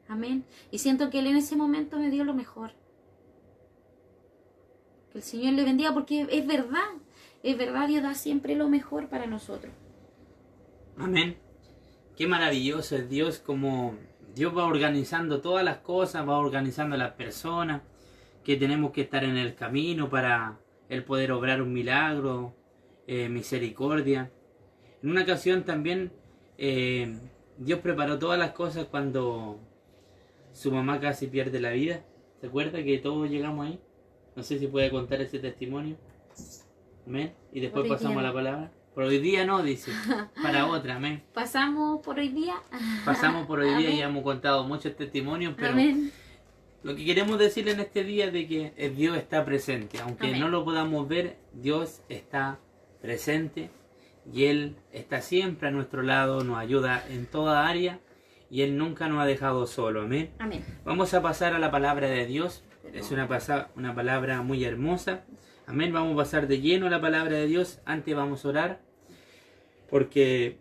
Amén. Y siento que Él en ese momento me dio lo mejor. Que el Señor le bendiga, porque es verdad, Dios da siempre lo mejor para nosotros. Amén. Qué maravilloso es Dios, como Dios va organizando todas las cosas, va organizando a las personas, que tenemos que estar en el camino para Él poder obrar un milagro, misericordia. En una ocasión también Dios preparó todas las cosas cuando su mamá casi pierde la vida. ¿Se acuerda que todos llegamos ahí? No sé si puede contar ese testimonio. Amén. Y después pasamos a la palabra. Por hoy día no, dice. Para otra, amén. Pasamos por hoy día. Pasamos por hoy día Amén. y hemos contado muchos testimonios, pero Amén. lo que queremos decir en este día es de que Dios está presente. Aunque Amén. no lo podamos ver, Dios está presente y Él está siempre a nuestro lado, nos ayuda en toda área y Él nunca nos ha dejado solo. Amén. Amén. Vamos a pasar a la palabra de Dios. Es una palabra muy hermosa. Amén. Vamos a pasar de lleno a la palabra de Dios. Antes vamos a orar, porque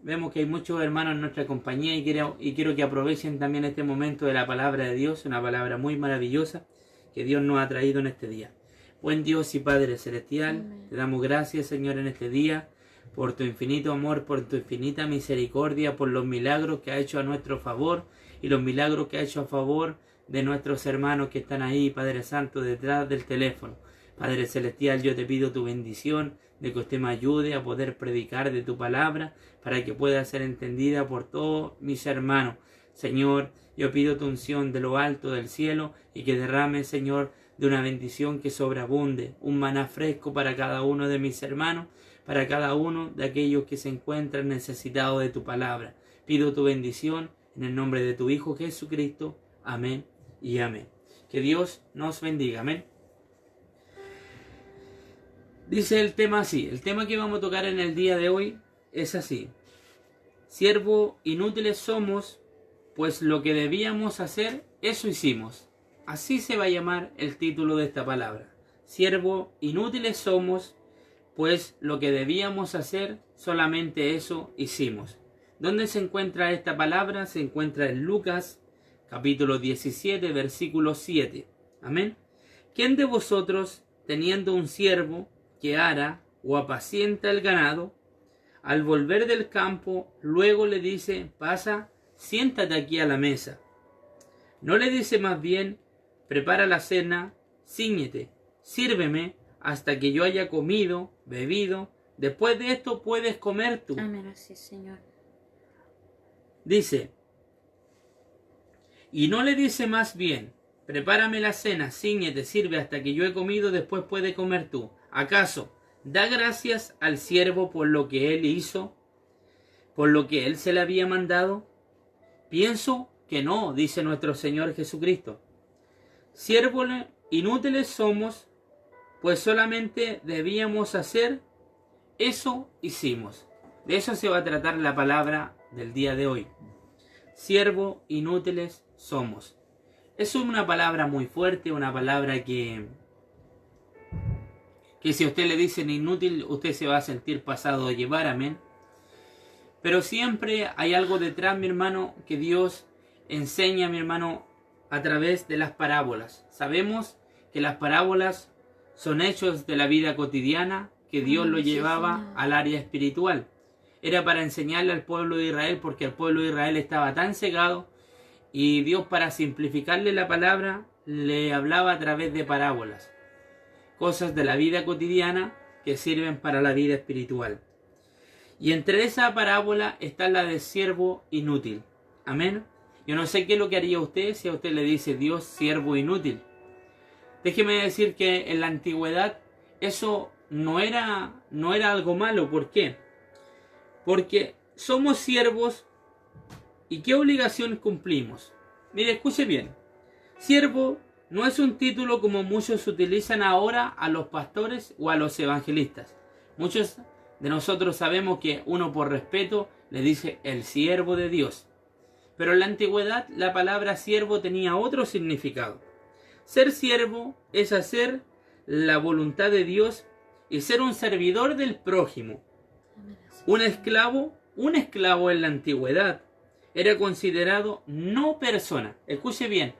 vemos que hay muchos hermanos en nuestra compañía y quiero que aprovechen también este momento de la palabra de Dios, una palabra muy maravillosa que Dios nos ha traído en este día. Buen Dios y Padre Celestial, Amén. Te damos gracias, Señor, en este día, por tu infinito amor, por tu infinita misericordia, por los milagros que ha hecho a nuestro favor y los milagros que ha hecho a favor de nuestros hermanos que están ahí, Padre Santo, detrás del teléfono. Padre Celestial, yo te pido tu bendición, de que usted me ayude a poder predicar de tu palabra, para que pueda ser entendida por todos mis hermanos. Señor, yo pido tu unción de lo alto del cielo y que derrame, Señor, de una bendición que sobreabunde, un maná fresco para cada uno de mis hermanos, para cada uno de aquellos que se encuentran necesitados de tu palabra. Pido tu bendición en el nombre de tu Hijo Jesucristo. Amén y amén. Que Dios nos bendiga. Amén. Dice el tema así, el tema que vamos a tocar en el día de hoy es así. Siervos inútiles somos, pues lo que debíamos hacer, eso hicimos. Así se va a llamar el título de esta palabra. Siervos inútiles somos, pues lo que debíamos hacer, solamente eso hicimos. ¿Dónde se encuentra esta palabra? Se encuentra en Lucas, capítulo 17, versículo 7. Amén. ¿Quién de vosotros, teniendo un siervo que ara o apacienta el ganado, al volver del campo, luego le dice, pasa, siéntate aquí a la mesa? ¿No le dice más bien, prepara la cena, cíñete, sírveme, hasta que yo haya comido, bebido, después de esto puedes comer tú? Amén, así, Señor. Dice, y no le dice más bien, prepárame la cena, cíñete, sirve hasta que yo he comido, después puedes comer tú. ¿Acaso da gracias al siervo por lo que él hizo, por lo que él se le había mandado. Pienso que no, dice nuestro Señor Jesucristo. Siervos inútiles somos, pues solamente debíamos hacer eso hicimos. De eso se va a tratar la palabra del día de hoy. Siervos inútiles somos. Es una palabra muy fuerte, una palabra que si a usted le dicen inútil, usted se va a sentir pasado de llevar, amén. Pero siempre hay algo detrás, mi hermano, que Dios enseña, mi hermano, a través de las parábolas. Sabemos que las parábolas son hechos de la vida cotidiana, que Dios lo llevaba al área espiritual. Era para enseñarle al pueblo de Israel, porque el pueblo de Israel estaba tan cegado, y Dios, para simplificarle la palabra, le hablaba a través de parábolas. Cosas de la vida cotidiana que sirven para la vida espiritual. Y entre esa parábola está la del siervo inútil. Amén. Yo no sé qué es lo que haría usted si a usted le dice Dios siervo inútil. Déjeme decir que en la antigüedad eso no era algo malo. ¿Por qué? Porque somos siervos y ¿qué obligación cumplimos? Mire, escuche bien. Siervo no es un título como muchos utilizan ahora a los pastores o a los evangelistas. Muchos de nosotros sabemos que uno por respeto le dice el siervo de Dios. Pero en la antigüedad la palabra siervo tenía otro significado. Ser siervo es hacer la voluntad de Dios y ser un servidor del prójimo. Un esclavo en la antigüedad era considerado no persona. Escuche bien,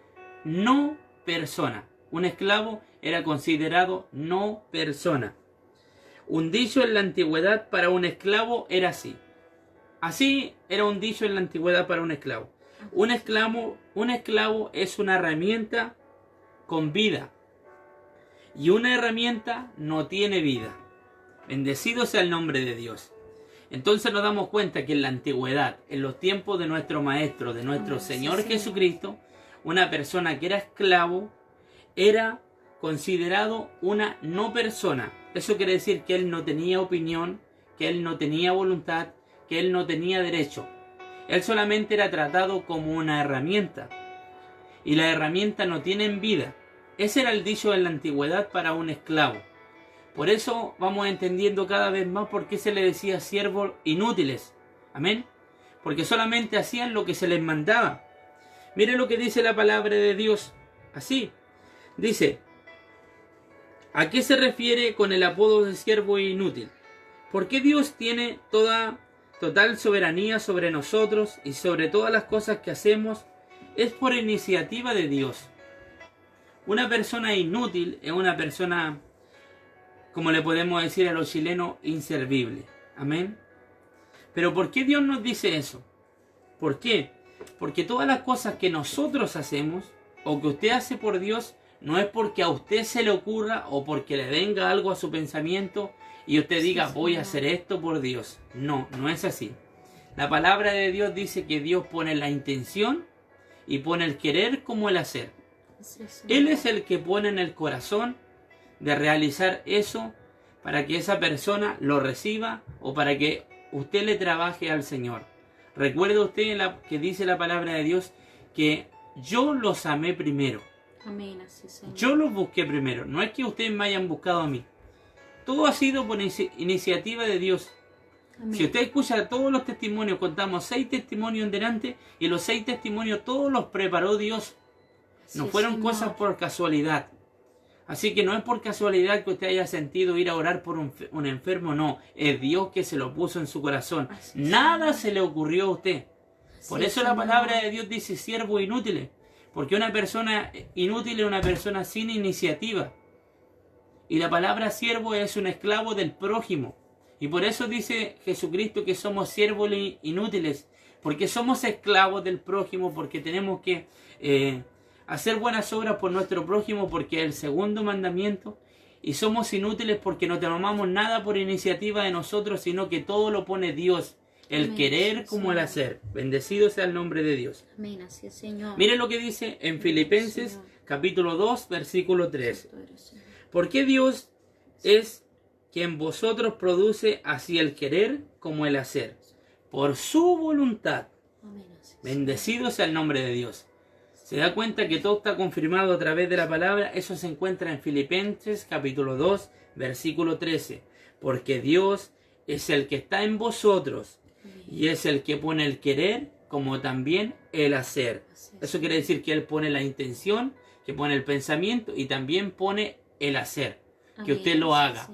no persona. Un esclavo era considerado no persona. Un dicho en la antigüedad para un esclavo era así. Así era un dicho en la antigüedad para un esclavo. Un esclavo es una herramienta con vida. Y una herramienta no tiene vida. Bendecido sea el nombre de Dios. Entonces nos damos cuenta que en la antigüedad, en los tiempos de nuestro Maestro, de nuestro Señor Jesucristo, una persona que era esclavo era considerado una no persona. Eso quiere decir que él no tenía opinión, que él no tenía voluntad, que él no tenía derecho. Él solamente era tratado como una herramienta. Y las herramientas no tienen vida. Ese era el dicho en la antigüedad para un esclavo. Por eso vamos entendiendo cada vez más por qué se le decía siervos inútiles. Amén. Porque solamente hacían lo que se les mandaba. Mire lo que dice la palabra de Dios. Así. Dice, ¿a qué se refiere con el apodo de siervo inútil? Porque Dios tiene total soberanía sobre nosotros y sobre todas las cosas que hacemos. Es por iniciativa de Dios. Una persona inútil es una persona, como le podemos decir a los chilenos, inservible. Amén. Pero ¿por qué Dios nos dice eso? ¿Por qué? Porque todas las cosas que nosotros hacemos o que usted hace por Dios no es porque a usted se le ocurra o porque le venga algo a su pensamiento y usted diga voy a hacer esto por Dios. No, no es así. La palabra de Dios dice que Dios pone la intención y pone el querer como el hacer. Él es el que pone en el corazón de realizar eso para que esa persona lo reciba o para que usted le trabaje al Señor. Recuerde usted que dice la palabra de Dios que yo los amé primero. Amén, así Señor. Yo los busqué primero. No es que ustedes me hayan buscado a mí. Todo ha sido por iniciativa de Dios. Amén. Si usted escucha todos los testimonios, contamos 6 testimonios en delante y los 6 testimonios todos los preparó Dios. No fueron Señor. cosas por casualidad. Así que no es por casualidad que usted haya sentido ir a orar por un enfermo, no. Es Dios que se lo puso en su corazón. Así Nada Señor. se le ocurrió a usted. Por Sí, eso la Señor. palabra de Dios dice siervo inútil. Porque una persona inútil es una persona sin iniciativa. Y la palabra siervo es un esclavo del prójimo. Y por eso dice Jesucristo que somos siervos inútiles. Porque somos esclavos del prójimo, porque tenemos que hacer buenas obras por nuestro prójimo, porque es el segundo mandamiento. Y somos inútiles porque no tomamos nada por iniciativa de nosotros, sino que todo lo pone Dios. El Amén, querer como el Señor. hacer. Bendecido sea el nombre de Dios. Amén, así es, Señor. Miren lo que dice en Filipenses Señor. capítulo 2, versículo 3. Santo eres, Señor. Porque Dios es que en vosotros produce así el querer como el hacer, por su voluntad. Amén. Así es. Bendecido sea el nombre de Dios. Se da cuenta que todo está confirmado a través de la palabra. Eso se encuentra en Filipenses capítulo 2, versículo 13. Porque Dios es el que está en vosotros y es el que pone el querer como también el hacer. Eso quiere decir que Él pone la intención, que pone el pensamiento y también pone el hacer. Que usted lo haga.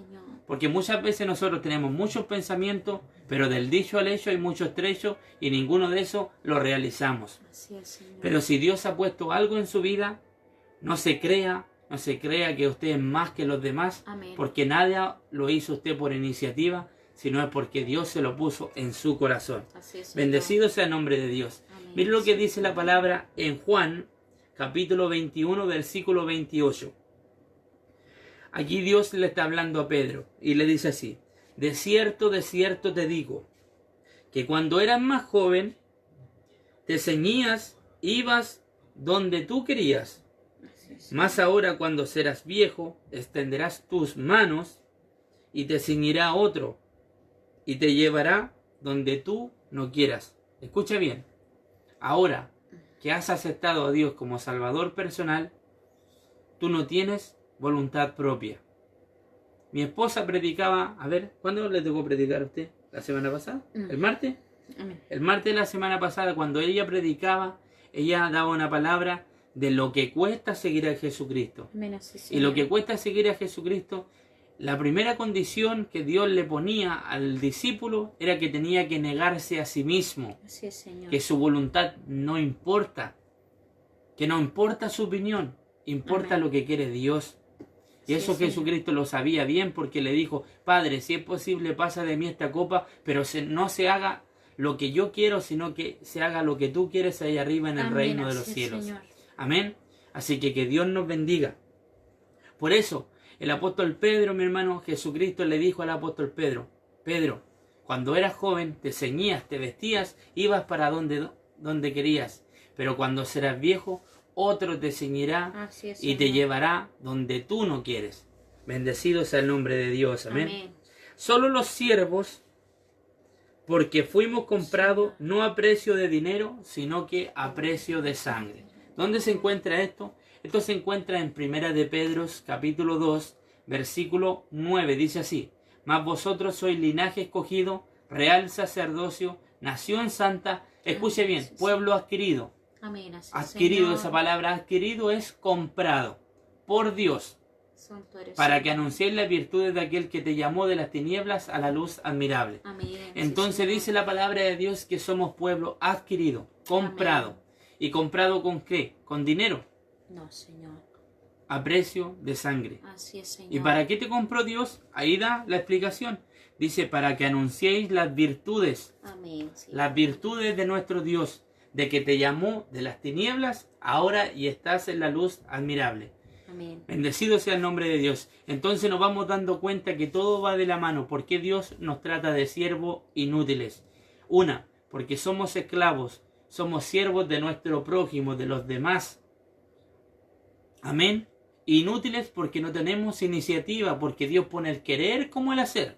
Porque muchas veces nosotros tenemos muchos pensamientos, pero del dicho al hecho hay muchos trechos y ninguno de esos lo realizamos. Así es, Señor. Pero si Dios ha puesto algo en su vida, no se crea que usted es más que los demás, Amén. porque nada lo hizo usted por iniciativa, sino es porque Dios se lo puso en su corazón. Así es, Señor. Bendecido sea el nombre de Dios. Amén. Mire lo que dice la palabra en Juan, capítulo 21, versículo 28. Aquí Dios le está hablando a Pedro y le dice así: de cierto te digo, que cuando eras más joven, te ceñías, ibas donde tú querías. Así es. Mas ahora cuando serás viejo, extenderás tus manos y te ceñirá otro y te llevará donde tú no quieras. Escucha bien. Ahora que has aceptado a Dios como Salvador personal, tú no tienes voluntad propia. Mi esposa predicaba, a ver, ¿cuándo le tocó predicar a usted? ¿La semana pasada? ¿El martes? Amén. El martes de la semana pasada, cuando ella predicaba, ella daba una palabra de lo que cuesta seguir a Jesucristo. Amén. Así es, Y lo Señor. que cuesta seguir a Jesucristo, la primera condición que Dios le ponía al discípulo era que tenía que negarse a sí mismo, Así es, Señor. que su voluntad no importa, que no importa su opinión, importa Amén. lo que quiere Dios. Y Sí, eso Señor. Jesucristo lo sabía bien, porque le dijo: Padre, si es posible, pasa de mí esta copa, pero no se haga lo que yo quiero, sino que se haga lo que tú quieres ahí arriba en el Amén. reino de Así los es, cielos. Señor. Amén. Así que Dios nos bendiga. Por eso, el apóstol Pedro, mi hermano, Jesucristo le dijo al apóstol Pedro: Pedro, cuando eras joven, te ceñías, te vestías, ibas para donde querías. Pero cuando serás viejo, otro te ceñirá Así es, y te Señor. llevará donde tú no quieres. Bendecido sea el nombre de Dios. Amén. Amén. Solo los siervos, porque fuimos comprados no a precio de dinero, sino que a precio de sangre. ¿Dónde se encuentra esto? Esto se encuentra en Primera de Pedro, capítulo 2, versículo 9. Dice así: mas vosotros sois linaje escogido, real sacerdocio, nación santa. Escuche bien, pueblo adquirido. Amén. Así es, Adquirido, Señor. esa palabra adquirido es comprado por Dios, Santo eres, para Señor. que anunciéis las virtudes de aquel que te llamó de las tinieblas a la luz admirable. Amén. Sí, Entonces Señor. dice la palabra de Dios que somos pueblo adquirido, comprado. Amén. ¿Y comprado con qué? Con dinero, No, Señor. a precio de sangre. Así es, Señor. ¿Y para qué te compró Dios? Ahí da la explicación. Dice: para que anunciéis las virtudes, Amén. Sí. las virtudes de nuestro Dios, de que te llamó de las tinieblas ahora y estás en la luz admirable. Amén. Bendecido sea el nombre de Dios. Entonces nos vamos dando cuenta que todo va de la mano. ¿Por qué Dios nos trata de siervos inútiles? Una, porque somos esclavos, somos siervos de nuestro prójimo, de los demás. Amén. Inútiles porque no tenemos iniciativa, porque Dios pone el querer como el hacer.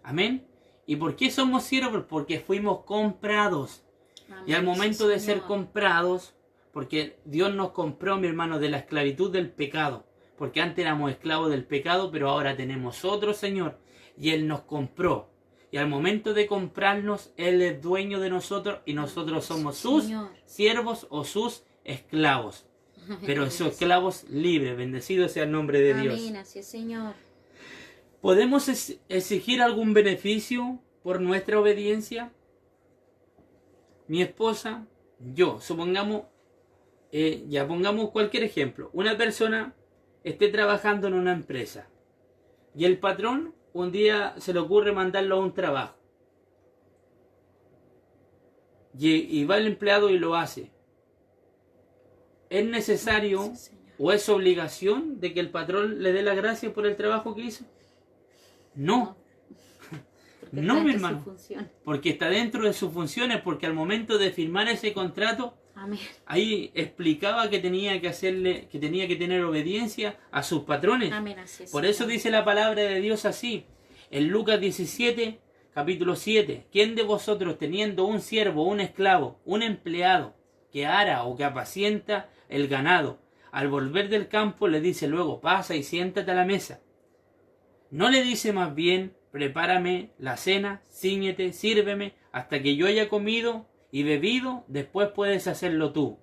Amén. ¿Y por qué somos siervos? Porque fuimos comprados. Amén. Y al momento Sí, de ser Señor. comprados, porque Dios nos compró, mi hermano, de la esclavitud del pecado. Porque antes éramos esclavos del pecado, pero ahora tenemos otro Señor. Y Él nos compró. Y al momento de comprarnos, Él es dueño de nosotros y nosotros somos sus Señor. siervos o sus esclavos. Pero esos esclavos libres. Bendecido sea el nombre de Dios. Amén. Así es, Señor. ¿Podemos exigir algún beneficio por nuestra obediencia? Mi esposa, yo, supongamos, pongamos cualquier ejemplo. Una persona esté trabajando en una empresa y el patrón un día se le ocurre mandarlo a un trabajo. Y va el empleado y lo hace. ¿Es necesario Sí, Señor. o es obligación de que el patrón le dé la gracia por el trabajo que hizo? No. Porque No, está mi en su hermano. función. Porque está dentro de sus funciones, porque al momento de firmar ese contrato, Amén. ahí explicaba que tenía que tener obediencia a sus patrones. Amén. Así es, Por eso Señor. dice la palabra de Dios así: En Lucas 17, capítulo 7, ¿quién de vosotros teniendo un siervo, un esclavo, un empleado que ara o que apacienta el ganado, al volver del campo le dice luego, pasa y siéntate a la mesa? ¿No le dice más bien, prepárame la cena, cíñete, sírveme, hasta que yo haya comido y bebido, después puedes hacerlo tú?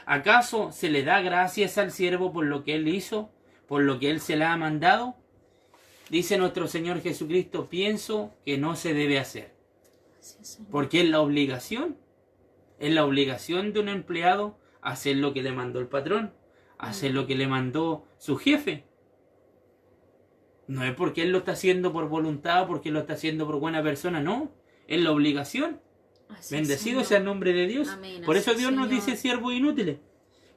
¿Acaso se le da gracias al siervo por lo que él hizo, por lo que él se le ha mandado? Dice nuestro Señor Jesucristo, pienso que no se debe hacer. Porque es la obligación de un empleado hacer lo que le mandó el patrón, hacer lo que le mandó su jefe. No es porque él lo está haciendo por voluntad, porque él lo está haciendo por buena persona, no. Es la obligación. Así, Bendecido Señor. sea el nombre de Dios. Amén, Por eso así, Dios nos Señor. dice siervos inútiles.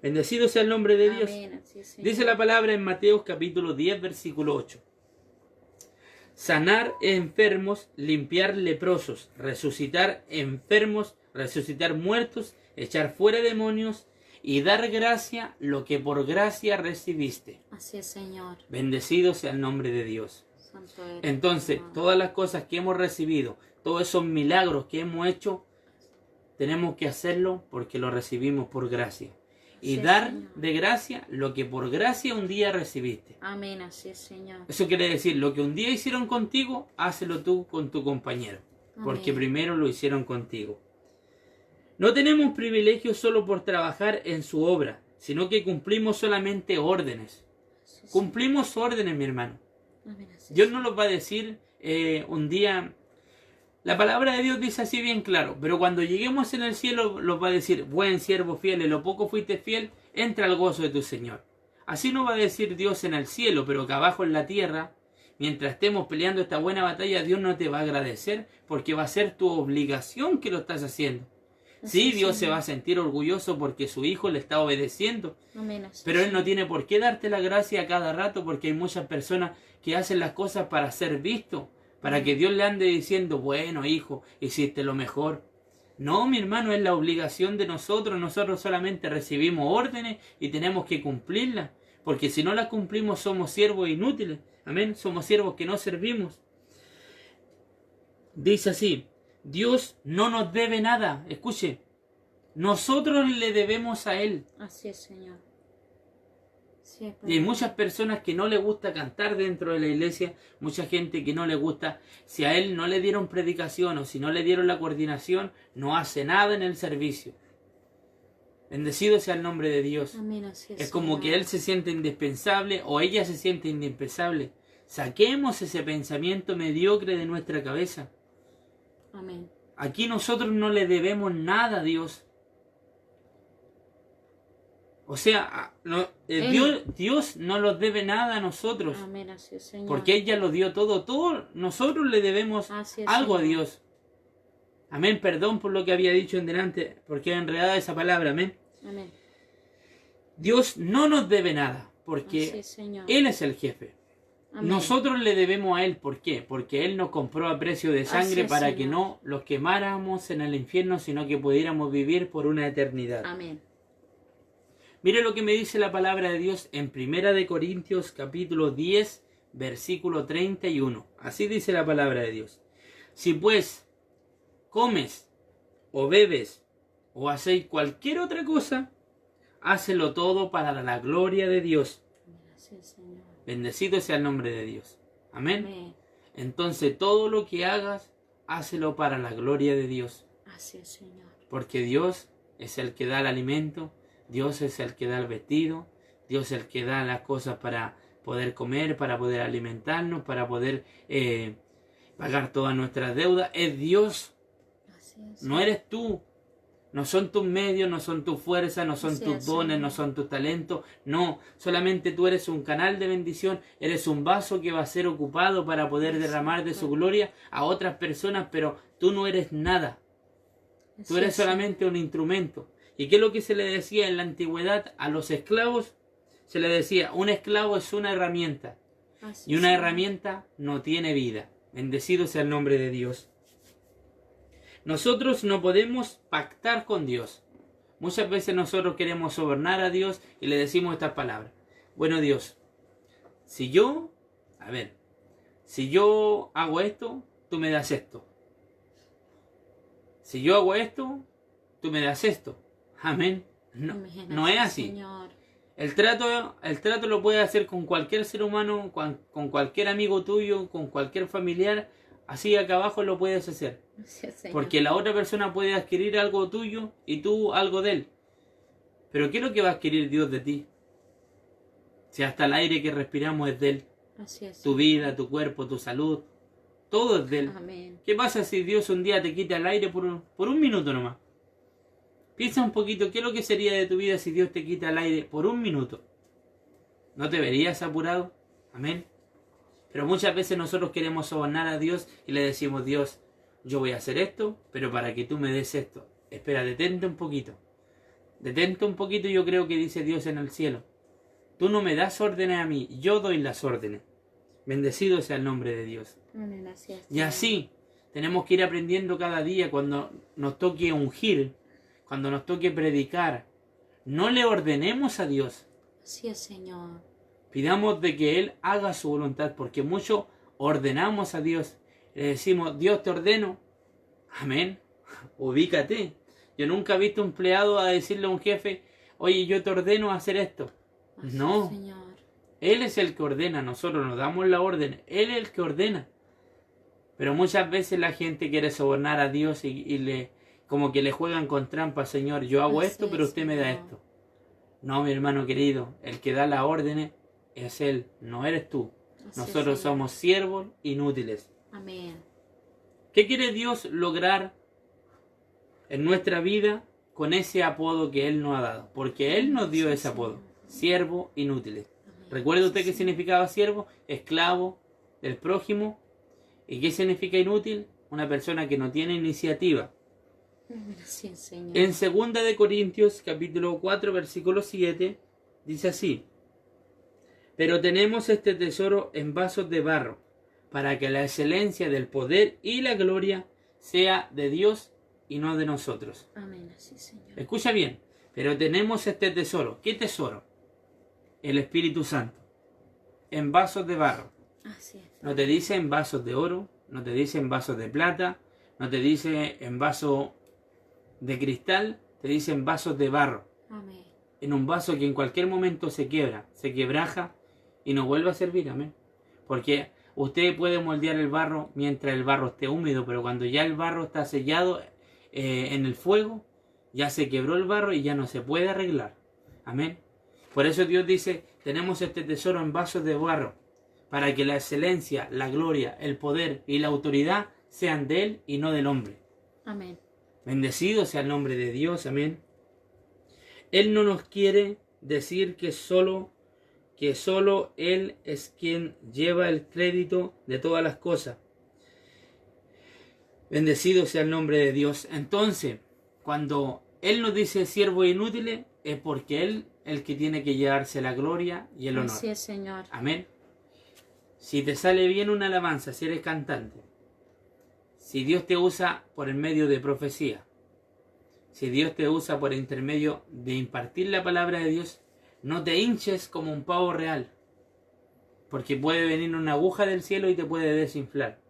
Bendecido sea el nombre de Dios. Amén, así, Señor. Dice la palabra en Mateo capítulo 10, versículo 8. Sanar enfermos, limpiar leprosos, resucitar enfermos, resucitar muertos, echar fuera demonios y dar gracia lo que por gracia recibiste. Así es, Señor. Bendecido sea el nombre de Dios. Santo eres, Entonces, Señor. todas las cosas que hemos recibido, todos esos milagros que hemos hecho, tenemos que hacerlo porque lo recibimos por gracia. Y Sí, dar Señor. de gracia lo que por gracia un día recibiste. Amén, así es, Señor. Eso quiere decir, lo que un día hicieron contigo, hácelo tú con tu compañero. Porque Amén. primero lo hicieron contigo. No tenemos privilegios solo por trabajar en su obra, sino que cumplimos solamente órdenes. Así es, Cumplimos órdenes, mi hermano. Amén, así es. Dios no nos va a decir un día... La palabra de Dios dice así bien claro, pero cuando lleguemos en el cielo nos va a decir, buen siervo fiel, en lo poco fuiste fiel, entra al gozo de tu Señor. Así no va a decir Dios en el cielo, pero que abajo en la tierra, mientras estemos peleando esta buena batalla, Dios no te va a agradecer, porque va a ser tu obligación que lo estás haciendo. Así Sí, es, Dios se Señor. va a sentir orgulloso porque su hijo le está obedeciendo, Amén, así pero es, Él no Señor. tiene por qué darte la gracia a cada rato, porque hay muchas personas que hacen las cosas para ser visto, para que Dios le ande diciendo, bueno hijo, hiciste lo mejor. No, mi hermano, es la obligación de nosotros. Nosotros solamente recibimos órdenes y tenemos que cumplirlas, porque si no las cumplimos somos siervos inútiles. Amén, somos siervos que no servimos. Dice así, Dios no nos debe nada. Escuche, nosotros le debemos a Él. Así es, Señor. Sí, es Y hay verdad. muchas personas que no le gusta cantar dentro de la iglesia, mucha gente que no le gusta, si a él no le dieron predicación o si no le dieron la coordinación, no hace nada en el servicio. Bendecido sea el nombre de Dios. Amén, así es, Es como Señor. que él se siente indispensable o ella se siente indispensable. Saquemos ese pensamiento mediocre de nuestra cabeza. Amén. Aquí nosotros no le debemos nada a Dios. O sea, Dios no nos debe nada a nosotros. Amén, así es, Señor. Porque ella lo dio todo. Todo nosotros le debemos Así es, algo a Señor. Dios. Amén. Perdón por lo que había dicho en delante, porque era enredada esa palabra. Amén. Amén. Dios no nos debe nada, porque Así es, Señor. Él es el jefe. Amén. Nosotros le debemos a Él. ¿Por qué? Porque Él nos compró a precio de sangre es, para Señor. que no los quemáramos en el infierno, sino que pudiéramos vivir por una eternidad. Amén. Mire lo que me dice la palabra de Dios en 1 de Corintios capítulo 10, versículo 31. Así dice la palabra de Dios. Si pues comes o bebes o hacéis cualquier otra cosa, hácelo todo para la gloria de Dios. Amén, así es, Señor. Bendecido sea el nombre de Dios. Amén. Amén. Entonces todo lo que hagas, hácelo para la gloria de Dios. Así es, Señor. Porque Dios es el que da el alimento, Dios es el que da el vestido, Dios es el que da las cosas para poder comer, para poder alimentarnos, para poder pagar todas nuestras deudas. Es Dios, Así es. no eres tú. No son tus medios, no son tus fuerzas, no son Así tus es, dones, Señor. no son tus talentos. No, solamente tú eres un canal de bendición, eres un vaso que va a ser ocupado para poder derramar de su gloria a otras personas, pero tú no eres nada. Tú Así eres es, solamente un instrumento. ¿Y qué es lo que se le decía en la antigüedad a los esclavos? Se le decía, un esclavo es una herramienta. Así Y es, una Señor. herramienta no tiene vida. Bendecido sea el nombre de Dios. Nosotros no podemos pactar con Dios. Muchas veces nosotros queremos sobornar a Dios y le decimos estas palabras. Bueno, Dios, si si yo hago esto, tú me das esto. Si yo hago esto, tú me das esto. Amén. No, Amén, no es así. Señor. El trato lo puedes hacer con cualquier ser humano, con cualquier amigo tuyo, con cualquier familiar. Así acá abajo lo puedes hacer. Gracias, Señor. Porque la otra persona puede adquirir algo tuyo y tú algo de él. Pero ¿qué es lo que va a adquirir Dios de ti? Si hasta el aire que respiramos es de él. Así es. Tu vida, tu cuerpo, tu salud. Todo es de él. Amén. ¿Qué pasa si Dios un día te quita el aire por un minuto nomás? Piensa un poquito, ¿qué es lo que sería de tu vida si Dios te quita el aire por un minuto? ¿No te verías apurado? Amén. Pero muchas veces nosotros queremos sobornar a Dios y le decimos, Dios, yo voy a hacer esto, pero para que tú me des esto. Espera, detente un poquito. Detente un poquito, yo creo que dice Dios en el cielo. Tú no me das órdenes a mí, yo doy las órdenes. Bendecido sea el nombre de Dios. Amén, así es. Y así tenemos que ir aprendiendo cada día cuando nos toque ungir, cuando nos toque predicar. No le ordenemos a Dios. Así es, Señor. Pidamos de que Él haga su voluntad, porque mucho ordenamos a Dios. Le decimos, Dios te ordeno. Amén. Ubícate. Yo nunca he visto un empleado a decirle a un jefe, oye, yo te ordeno a hacer esto. Así No. es, Señor. Él es el que ordena, nosotros nos damos la orden, Él es el que ordena. Pero muchas veces la gente quiere sobornar a Dios y como que le juegan con trampa, Señor, yo hago Así esto, es, pero usted me da Señor. esto. No, mi hermano querido, el que da la orden es Él, no eres tú. Así es, Nosotros Señor. somos siervos inútiles. Amén. ¿Qué quiere Dios lograr en nuestra vida con ese apodo que Él nos ha dado? Porque Él nos dio Sí, ese apodo, Señor. siervo inútiles. Amén. ¿Recuerda usted Sí, qué Señor. significaba siervo? Esclavo del prójimo. ¿Y qué significa inútil? Una persona que no tiene iniciativa. Así es, Señor. En 2 de Corintios, capítulo 4, versículo 7, dice así. Pero tenemos este tesoro en vasos de barro, para que la excelencia del poder y la gloria sea de Dios y no de nosotros. Amén, así, Señor. Escucha bien, pero tenemos este tesoro. ¿Qué tesoro? El Espíritu Santo. En vasos de barro. Así es. No te dice en vasos de oro, no te dice en vasos de plata, no te dice en vaso de cristal, te dice en vasos de barro. Amén. En un vaso que en cualquier momento se quiebra, se quebraja y no vuelve a servir. Amén. Porque usted puede moldear el barro mientras el barro esté húmedo, pero cuando ya el barro está sellado en el fuego, ya se quebró el barro y ya no se puede arreglar. Amén. Por eso Dios dice, tenemos este tesoro en vasos de barro, para que la excelencia, la gloria, el poder y la autoridad sean de Él y no del hombre. Amén. Bendecido sea el nombre de Dios, amén. Él no nos quiere decir que solo Él es quien lleva el crédito de todas las cosas. Bendecido sea el nombre de Dios. Entonces, cuando Él nos dice siervos inútiles, es porque Él es el que tiene que llevarse la gloria y el honor. Así es, Señor. Amén. Si te sale bien una alabanza, si eres cantante, si Dios te usa por el medio de profecía, si Dios te usa por intermedio de impartir la palabra de Dios, no te hinches como un pavo real, porque puede venir una aguja del cielo y te puede desinflar.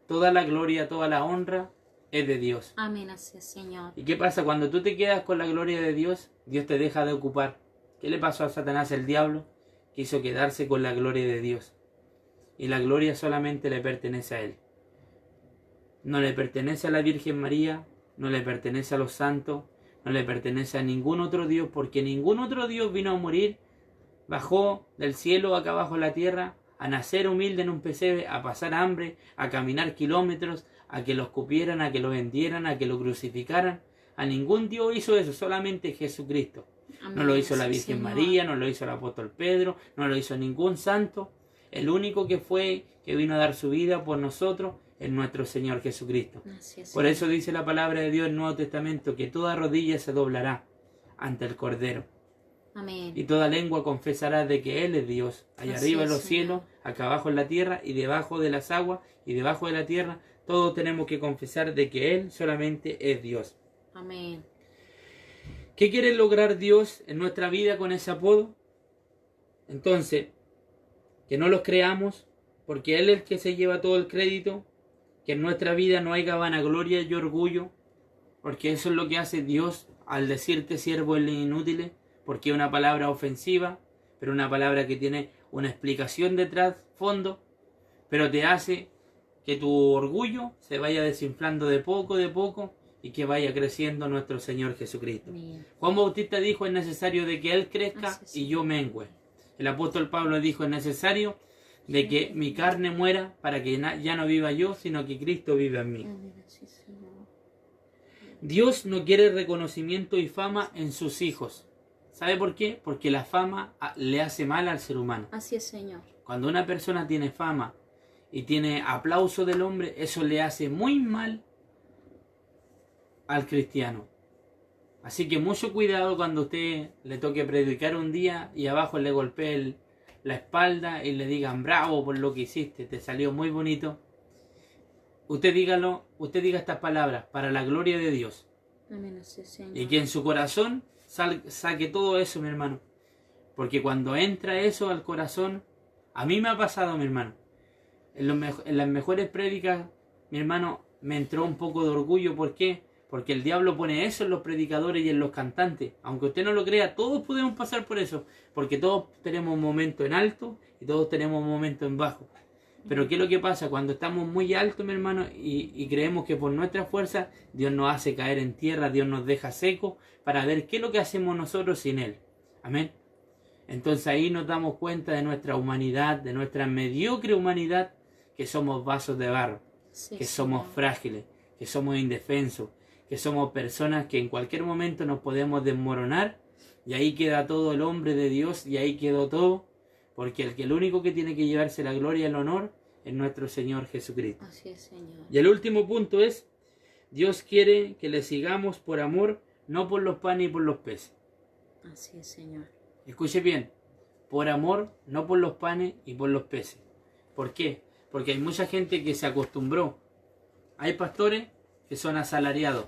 Toda la gloria, toda la honra es de Dios. Amén, así es, Señor. ¿Y qué pasa? Cuando tú te quedas con la gloria de Dios, Dios te deja de ocupar. ¿Qué le pasó a Satanás, el diablo? Quiso quedarse con la gloria de Dios. Y la gloria solamente le pertenece a Él. No le pertenece a la Virgen María, no le pertenece a los santos, no le pertenece a ningún otro Dios, porque ningún otro Dios vino a morir, bajó del cielo acá abajo a la tierra, a nacer humilde en un pesebre, a pasar hambre, a caminar kilómetros, a que lo escupieran, a que lo vendieran, a que lo crucificaran. A ningún Dios hizo eso, solamente Jesucristo. Amén, No lo hizo la así, Virgen Señor. María, no lo hizo el apóstol Pedro, no lo hizo ningún santo. El único que vino a dar su vida por nosotros es nuestro Señor Jesucristo. Así es, Por Señor. eso dice la palabra de Dios en el Nuevo Testamento que toda rodilla se doblará ante el Cordero Amén. y toda lengua confesará de que Él es Dios, allá Así arriba en es, los cielos, Señor. acá abajo en la tierra y debajo de las aguas y debajo de la tierra. Todos tenemos que confesar de que Él solamente es Dios. Amén. ¿Qué quiere lograr Dios en nuestra vida con ese apodo? Entonces, que no los creamos, porque Él es el que se lleva todo el crédito, que en nuestra vida no haya vanagloria y orgullo, porque eso es lo que hace Dios al decirte siervo inútil, porque es una palabra ofensiva, pero una palabra que tiene una explicación detrás, fondo, pero te hace que tu orgullo se vaya desinflando de poco, y que vaya creciendo nuestro Señor Jesucristo. Amén. Juan Bautista dijo, es necesario de que Él crezca y yo mengüe. El apóstol Pablo dijo, es necesario de que mi carne muera para que ya no viva yo, sino que Cristo viva en mí. Dios no quiere reconocimiento y fama en sus hijos. ¿Sabe por qué? Porque la fama le hace mal al ser humano. Así es, Señor. Cuando una persona tiene fama y tiene aplauso del hombre, eso le hace muy mal al cristiano. Así que mucho cuidado cuando usted le toque predicar un día y abajo le golpee la espalda y le digan bravo por lo que hiciste, te salió muy bonito. Usted diga estas palabras para la gloria de Dios. Amén, así es, Señor. Y que en su corazón saque todo eso, mi hermano. Porque cuando entra eso al corazón, a mí me ha pasado, mi hermano. En las mejores prédicas, mi hermano, me entró un poco de orgullo. ¿Por qué? Porque el diablo pone eso en los predicadores y en los cantantes. Aunque usted no lo crea, todos podemos pasar por eso. Porque todos tenemos un momento en alto y todos tenemos un momento en bajo. Pero ¿qué es lo que pasa? Cuando estamos muy altos, mi hermano, y creemos que por nuestra fuerza Dios nos hace caer en tierra, Dios nos deja secos para ver qué es lo que hacemos nosotros sin Él. Amén. Entonces ahí nos damos cuenta de nuestra humanidad, de nuestra mediocre humanidad, que somos vasos de barro, Sí, que somos Señor. frágiles, que somos indefensos, que somos personas que en cualquier momento nos podemos desmoronar, y ahí queda todo el hombre de Dios, y ahí quedó todo, porque el único que tiene que llevarse la gloria y el honor es nuestro Señor Jesucristo. Así es, Señor. Y el último punto es, Dios quiere que le sigamos por amor, no por los panes y por los peces. Así es, Señor. Escuche bien, por amor, no por los panes y por los peces. ¿Por qué? Porque hay mucha gente que se acostumbró. Hay pastores que son asalariados.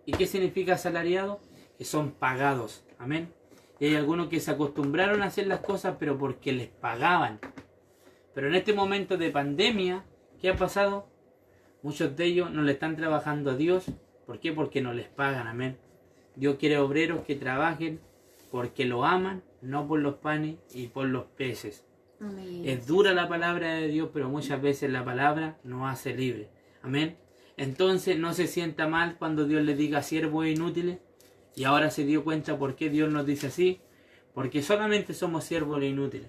¿Y qué significa asalariado? Que son pagados. Amén. Y hay algunos que se acostumbraron a hacer las cosas, pero porque les pagaban. Pero en este momento de pandemia, ¿qué ha pasado? Muchos de ellos no le están trabajando a Dios. ¿Por qué? Porque no les pagan. Amén. Dios quiere obreros que trabajen porque lo aman, no por los panes y por los peces. Amén. Es dura la palabra de Dios, pero muchas veces la palabra nos hace libre. Amén. Entonces no se sienta mal cuando Dios le diga siervos inútiles. Y ahora se dio cuenta por qué Dios nos dice así. Porque solamente somos siervos inútiles.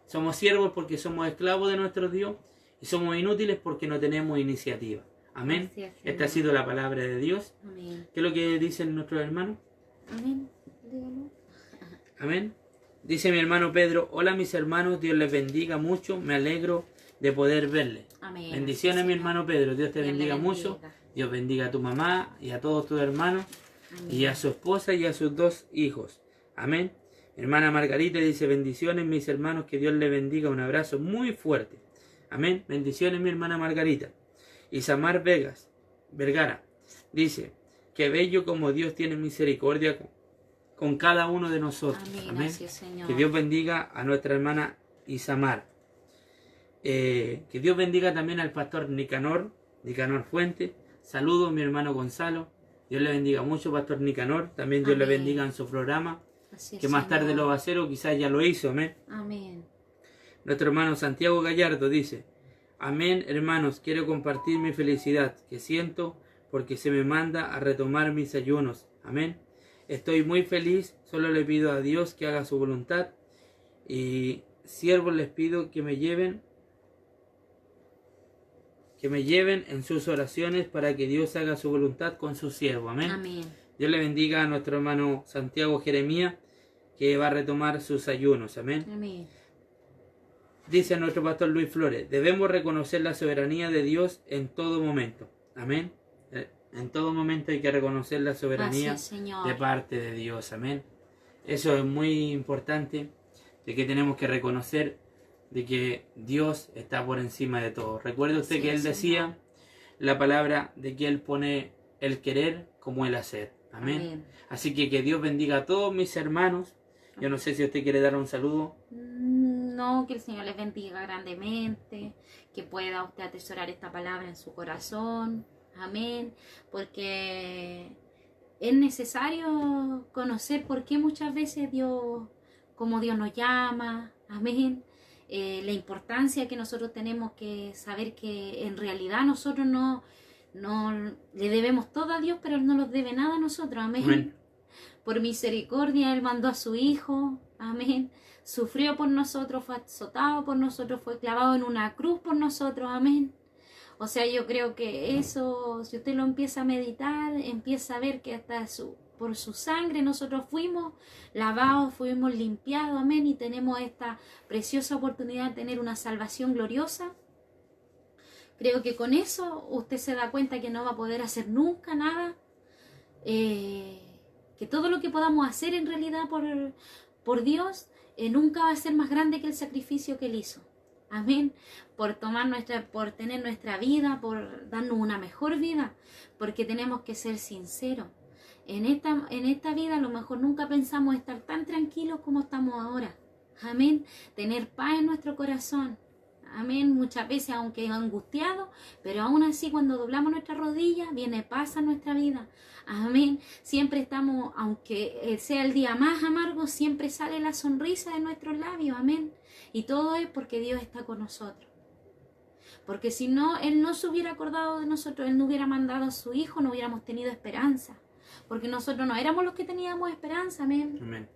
Somos siervos porque somos esclavos de nuestro Dios. Y somos inútiles porque no tenemos iniciativa. Amén. Así es, Esta ha Señor. sido la palabra de Dios. Amén. ¿Qué es lo que dicen nuestros hermanos? Amén. Dígalo. Amén. Dice mi hermano Pedro, hola mis hermanos, Dios les bendiga mucho, me alegro de poder verles. Amén. Bendiciones Así mi es, hermano Pedro, Dios te Dios le bendiga bendiga. mucho, Dios bendiga a tu mamá y a todos tus hermanos Amén. y a su esposa y a sus 2 hijos. Amén. Hermana Margarita dice, bendiciones mis hermanos, que Dios les bendiga, un abrazo muy fuerte. Amén. Bendiciones mi hermana Margarita. Isamar Vergara dice, que bello como Dios tiene misericordia con cada uno de nosotros. Amén. Amén. Así es, Señor. Que Dios bendiga a nuestra hermana Isamar. Que Dios bendiga también al pastor Nicanor Fuente. Saludos mi hermano Gonzalo. Dios le bendiga mucho, pastor Nicanor. También Dios le Amén. bendiga en su programa. Así es, Que más tarde Señor. lo va a hacer o quizás ya lo hizo. Amén. Amén. Nuestro hermano Santiago Gallardo dice, amén hermanos, quiero compartir mi felicidad que siento porque se me manda a retomar mis ayunos. Amén. Estoy muy feliz, solo le pido a Dios que haga su voluntad y siervos les pido que me lleven en sus oraciones para que Dios haga su voluntad con su siervo. Amén. Amén. Dios le bendiga a nuestro hermano Santiago Jeremías que va a retomar sus ayunos. Amén. Amén. Dice nuestro pastor Luis Flores, debemos reconocer la soberanía de Dios en todo momento. Amén. En todo momento hay que reconocer la soberanía Así es, Señor. de parte de Dios. Amén. Eso es muy importante, de que tenemos que reconocer de que Dios está por encima de todo. Recuerde usted Así que es, Él decía Señor. la palabra de que Él pone el querer como el hacer. Amén. Amén. Así que Dios bendiga a todos mis hermanos. Yo no sé si usted quiere dar un saludo. No, que el Señor les bendiga grandemente, que pueda usted atesorar esta palabra en su corazón. Amén. Porque es necesario conocer por qué muchas veces Dios, como Dios nos llama. Amén. La importancia que nosotros tenemos que saber que en realidad nosotros no le debemos todo a Dios, pero Él no nos debe nada a nosotros. Amén. Amén. Por misericordia Él mandó a su Hijo. Amén. Sufrió por nosotros, fue azotado por nosotros, fue clavado en una cruz por nosotros. Amén. O sea, yo creo que eso, si usted lo empieza a meditar, empieza a ver que hasta por su sangre nosotros fuimos lavados, fuimos limpiados. Amén. Y tenemos esta preciosa oportunidad de tener una salvación gloriosa. Creo que con eso usted se da cuenta que no va a poder hacer nunca nada. Que todo lo que podamos hacer en realidad por Dios nunca va a ser más grande que el sacrificio que Él hizo. Amén. Por tener nuestra vida, por darnos una mejor vida, porque tenemos que ser sinceros. En esta vida a lo mejor nunca pensamos estar tan tranquilos como estamos ahora. Amén. Tener paz en nuestro corazón. Amén. Muchas veces, aunque angustiados, pero aún así cuando doblamos nuestras rodillas, viene paz a nuestra vida. Amén. Siempre estamos, aunque sea el día más amargo, siempre sale la sonrisa de nuestros labios. Amén. Y todo es porque Dios está con nosotros. Porque si no, Él no se hubiera acordado de nosotros, Él no hubiera mandado a su Hijo, no hubiéramos tenido esperanza. Porque nosotros no éramos los que teníamos esperanza. Amén. Amén.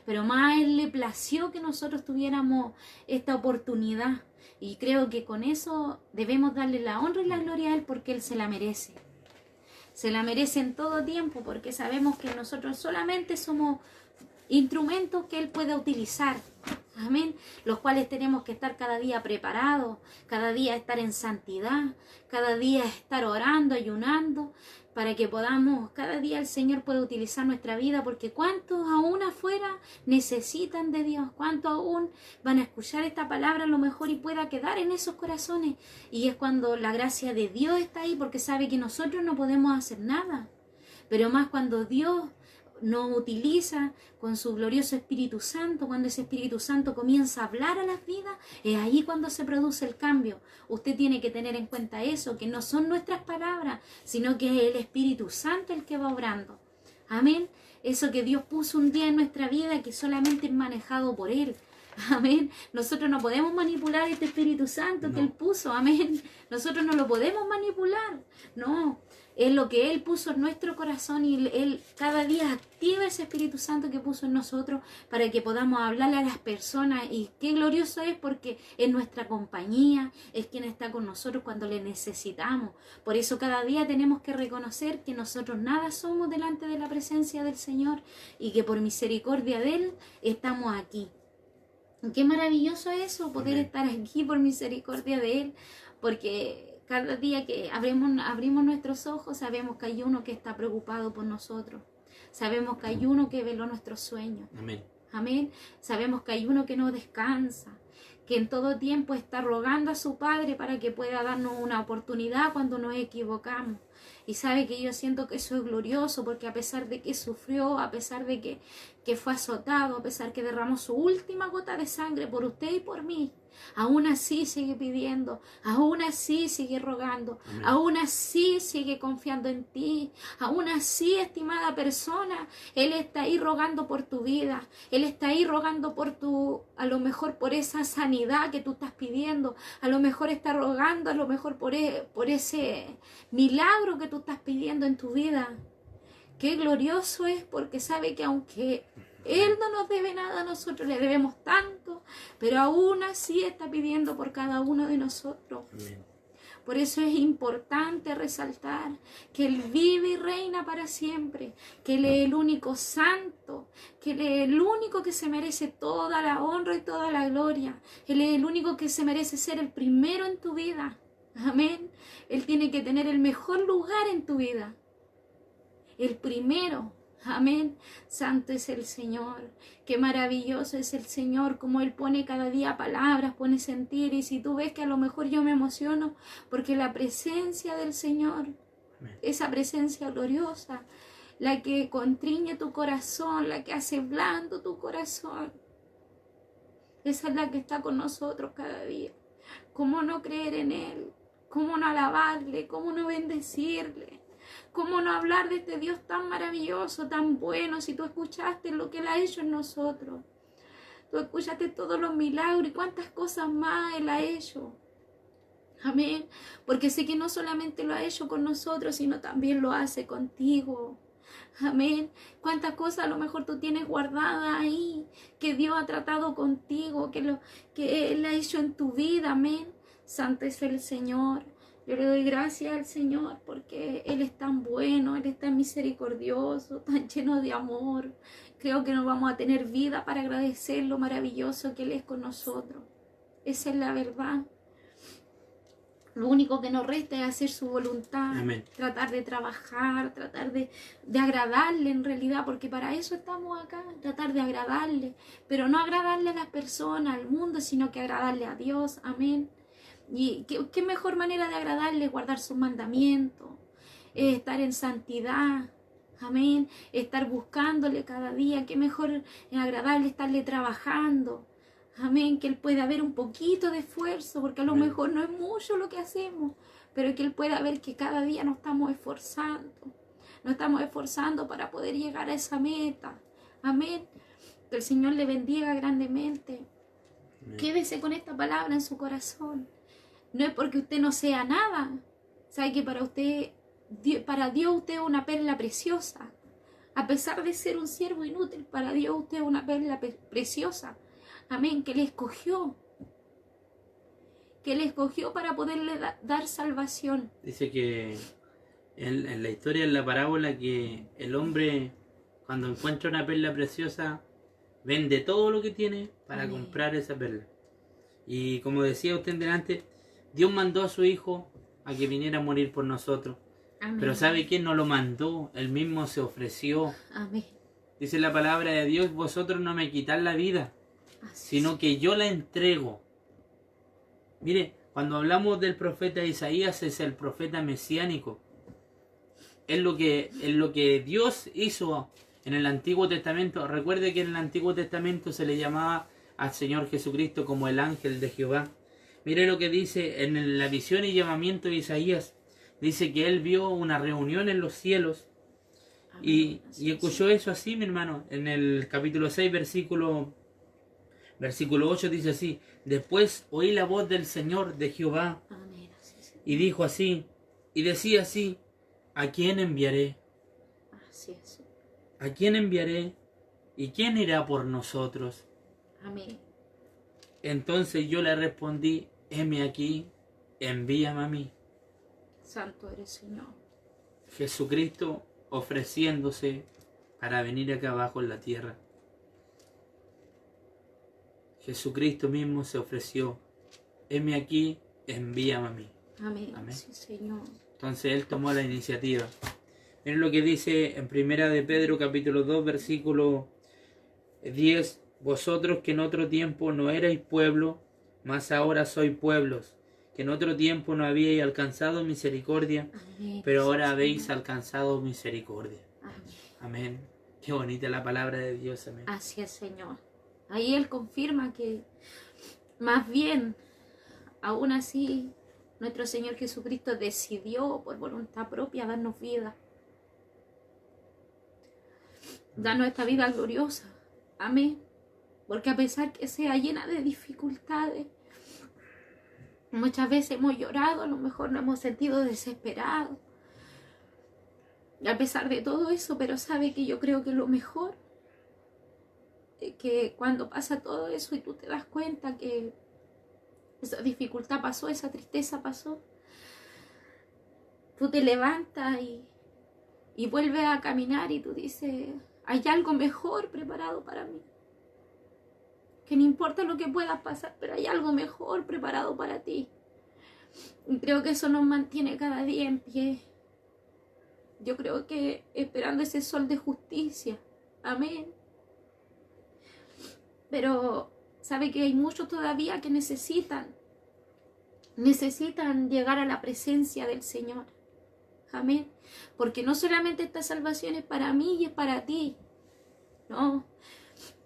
Pero más a Él le plació que nosotros tuviéramos esta oportunidad. Y creo que con eso debemos darle la honra y la gloria a Él porque Él se la merece. Se la merece en todo tiempo porque sabemos que nosotros solamente somos instrumentos que Él puede utilizar. Amén. Los cuales tenemos que estar cada día preparados, cada día estar en santidad, cada día estar orando, ayunando, para que podamos, cada día el Señor puede utilizar nuestra vida, porque cuántos aún afuera necesitan de Dios, cuántos aún van a escuchar esta palabra a lo mejor y pueda quedar en esos corazones. Y es cuando la gracia de Dios está ahí, porque sabe que nosotros no podemos hacer nada, pero más cuando Dios nos utiliza con su glorioso Espíritu Santo, cuando ese Espíritu Santo comienza a hablar a las vidas, es ahí cuando se produce el cambio. Usted tiene que tener en cuenta eso, que no son nuestras palabras, sino que es el Espíritu Santo el que va obrando. Amén. Eso que Dios puso un día en nuestra vida que solamente es manejado por Él. Amén. Nosotros no podemos manipular este Espíritu Santo que Él puso. Amén. Nosotros no lo podemos manipular. No. Es lo que Él puso en nuestro corazón y Él cada día activa ese Espíritu Santo que puso en nosotros para que podamos hablarle a las personas. Y qué glorioso es porque es nuestra compañía, es quien está con nosotros cuando le necesitamos. Por eso cada día tenemos que reconocer que nosotros nada somos delante de la presencia del Señor y que por misericordia de Él estamos aquí. Qué maravilloso eso, poder estar aquí por misericordia de Él, porque cada día que abrimos nuestros ojos, sabemos que hay uno que está preocupado por nosotros. Sabemos que hay uno que veló nuestros sueños. Amén. Amén. Sabemos que hay uno que no descansa, que en todo tiempo está rogando a su Padre para que pueda darnos una oportunidad cuando nos equivocamos. Y sabe que yo siento que eso es glorioso, porque a pesar de que sufrió, a pesar de que fue azotado, a pesar que derramó su última gota de sangre por usted y por mí, aún así sigue pidiendo, aún así sigue rogando, Amén. Aún así sigue confiando en ti, aún así, estimada persona, Él está ahí rogando por tu vida, Él está ahí rogando a lo mejor por esa sanidad que tú estás pidiendo, a lo mejor está rogando, a lo mejor por ese milagro que tú estás pidiendo en tu vida. Qué glorioso es, porque sabe que aunque Él no nos debe nada, nosotros le debemos tanto, pero aún así está pidiendo por cada uno de nosotros. Amén. Por eso es importante resaltar que Él vive y reina para siempre, que Él es el único santo, que Él es el único que se merece toda la honra y toda la gloria. Él es el único que se merece ser el primero en tu vida. Amén. Él tiene que tener el mejor lugar en tu vida. El primero. Amén. Santo es el Señor. Qué maravilloso es el Señor, como Él pone cada día palabras, pone sentir. Y si tú ves que a lo mejor yo me emociono, porque la presencia del Señor, Amén. esa presencia gloriosa, la que contriñe tu corazón, la que hace blando tu corazón, Esa es la que está con nosotros cada día. ¿Cómo no creer en Él? ¿Cómo no alabarle? ¿Cómo no bendecirle? ¿Cómo no hablar de este Dios tan maravilloso, tan bueno? Si tú escuchaste lo que Él ha hecho en nosotros. Tú escuchaste todos los milagros y cuántas cosas más Él ha hecho. Amén. Porque sé que no solamente lo ha hecho con nosotros, sino también lo hace contigo. Amén. Cuántas cosas a lo mejor tú tienes guardadas ahí, que Dios ha tratado contigo, que Él ha hecho en tu vida. Amén. Santo es el Señor. Yo le doy gracias al Señor porque Él es tan bueno, Él es tan misericordioso, tan lleno de amor. Creo que no vamos a tener vida para agradecer lo maravilloso que Él es con nosotros. Esa es la verdad. Lo único que nos resta es hacer su voluntad. Amén. Tratar de trabajar, tratar de agradarle en realidad, porque para eso estamos acá, tratar de agradarle, pero no agradarle a las personas, al mundo, sino que agradarle a Dios. Amén. Y qué mejor manera de agradarle, guardar sus mandamientos, estar en santidad. Amén. Estar buscándole cada día, qué mejor agradarle, estarle trabajando. Amén, que Él pueda ver un poquito de esfuerzo, porque a lo mejor no es mucho lo que hacemos, pero que Él pueda ver que cada día nos estamos esforzando para poder llegar a esa meta. Amén. Que el Señor le bendiga grandemente. Amén. Quédese con esta palabra en su corazón. No es porque usted no sea nada. Sabe que para Dios usted es una perla preciosa. A pesar de ser un siervo inútil, para Dios usted es una perla preciosa. Amén, que Él escogió. Que Él escogió para poderle dar salvación. Dice que en la historia, en la parábola, que el hombre, cuando encuentra una perla preciosa, vende todo lo que tiene para Amén. Comprar esa perla. Y como decía usted delante, Dios mandó a su Hijo a que viniera a morir por nosotros. Amén. Pero ¿sabe quién no lo mandó? Él mismo se ofreció. Amén. Dice la palabra de Dios: vosotros no me quitáis la vida, Así sino es. que yo la entrego. Mire, cuando hablamos del profeta Isaías, es el profeta mesiánico. Es lo que Dios hizo en el Antiguo Testamento. Recuerde que en el Antiguo Testamento se le llamaba al Señor Jesucristo como el ángel de Jehová. Mire lo que dice en la visión y llamamiento de Isaías. Dice que él vio una reunión en los cielos. Y escuchó eso así, mi hermano. En el capítulo 6, versículo 8 dice así: después oí la voz del Señor de Jehová. Amén. Así es. Y dijo así, y decía así: ¿a quién enviaré? Así es. ¿A quién enviaré? ¿Y quién irá por nosotros? Amén. Entonces yo le respondí: heme aquí, envíame a mí. Santo eres, Señor. Jesucristo ofreciéndose para venir acá abajo en la tierra. Jesucristo mismo se ofreció: heme aquí, envíame a mí. Amén. Amén. Sí, Señor. Entonces Él tomó la iniciativa. Miren lo que dice en Primera de Pedro, capítulo 2, versículo 10. Vosotros que en otro tiempo no erais pueblo, mas ahora sois pueblos, que en otro tiempo no habíais alcanzado misericordia, Amén. pero ahora Sí, habéis Señor. alcanzado misericordia. Amén. Amén. Qué bonita la palabra de Dios. Amén. Así es, Señor. Ahí Él confirma que más bien, aún así, nuestro Señor Jesucristo decidió por voluntad propia darnos vida. Darnos esta vida gloriosa. Amén. Porque a pesar que sea llena de dificultades, muchas veces hemos llorado, a lo mejor nos hemos sentido desesperados. Y a pesar de todo eso, pero sabe que yo creo que lo mejor es que cuando pasa todo eso y tú te das cuenta que esa dificultad pasó, esa tristeza pasó, tú te levantas y vuelves a caminar y tú dices: hay algo mejor preparado para mí. Que no importa lo que pueda pasar, pero hay algo mejor preparado para ti. Y creo que eso nos mantiene cada día en pie. Yo creo que esperando ese sol de justicia. Amén. Pero sabe que hay muchos todavía que necesitan llegar a la presencia del Señor. Amén. Porque no solamente esta salvación es para mí y es para ti. No.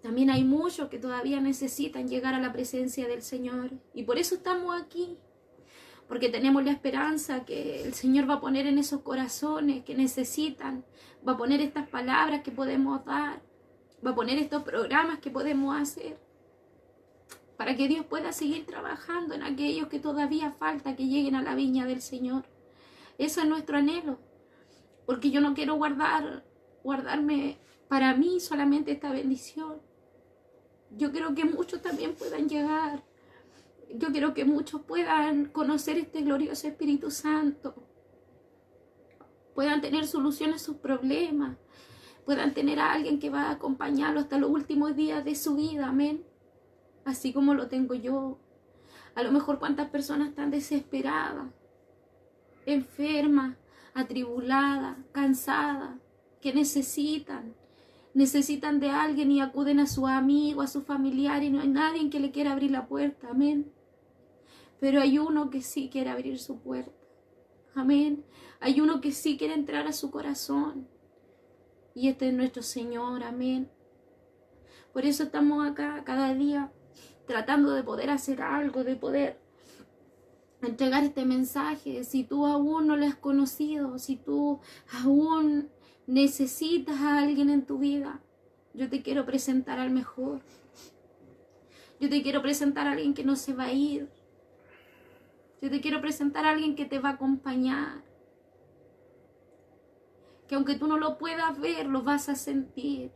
También hay muchos que todavía necesitan llegar a la presencia del Señor. Y por eso estamos aquí. Porque tenemos la esperanza que el Señor va a poner en esos corazones que necesitan. Va a poner estas palabras que podemos dar. Va a poner estos programas que podemos hacer. Para que Dios pueda seguir trabajando en aquellos que todavía falta que lleguen a la viña del Señor. Eso es nuestro anhelo. Porque yo no quiero guardarme para mí solamente esta bendición. Yo quiero que muchos también puedan llegar. Yo quiero que muchos puedan conocer este glorioso Espíritu Santo. Puedan tener solución a sus problemas. Puedan tener a alguien que va a acompañarlo hasta los últimos días de su vida. Amén. Así como lo tengo yo. A lo mejor cuántas personas están desesperadas, enfermas, atribuladas, cansadas, que necesitan de alguien y acuden a su amigo, a su familiar y no hay nadie que le quiera abrir la puerta. Amén. Pero hay uno que sí quiere abrir su puerta. Amén. Hay uno que sí quiere entrar a su corazón. Y este es nuestro Señor. Amén. Por eso estamos acá cada día tratando de poder hacer algo, de poder entregar este mensaje. Si tú aún no lo has conocido, si tú aún necesitas a alguien en tu vida, yo te quiero presentar al mejor. Yo te quiero presentar a alguien que no se va a ir. Yo te quiero presentar a alguien que te va a acompañar. Que aunque tú no lo puedas ver, lo vas a sentir.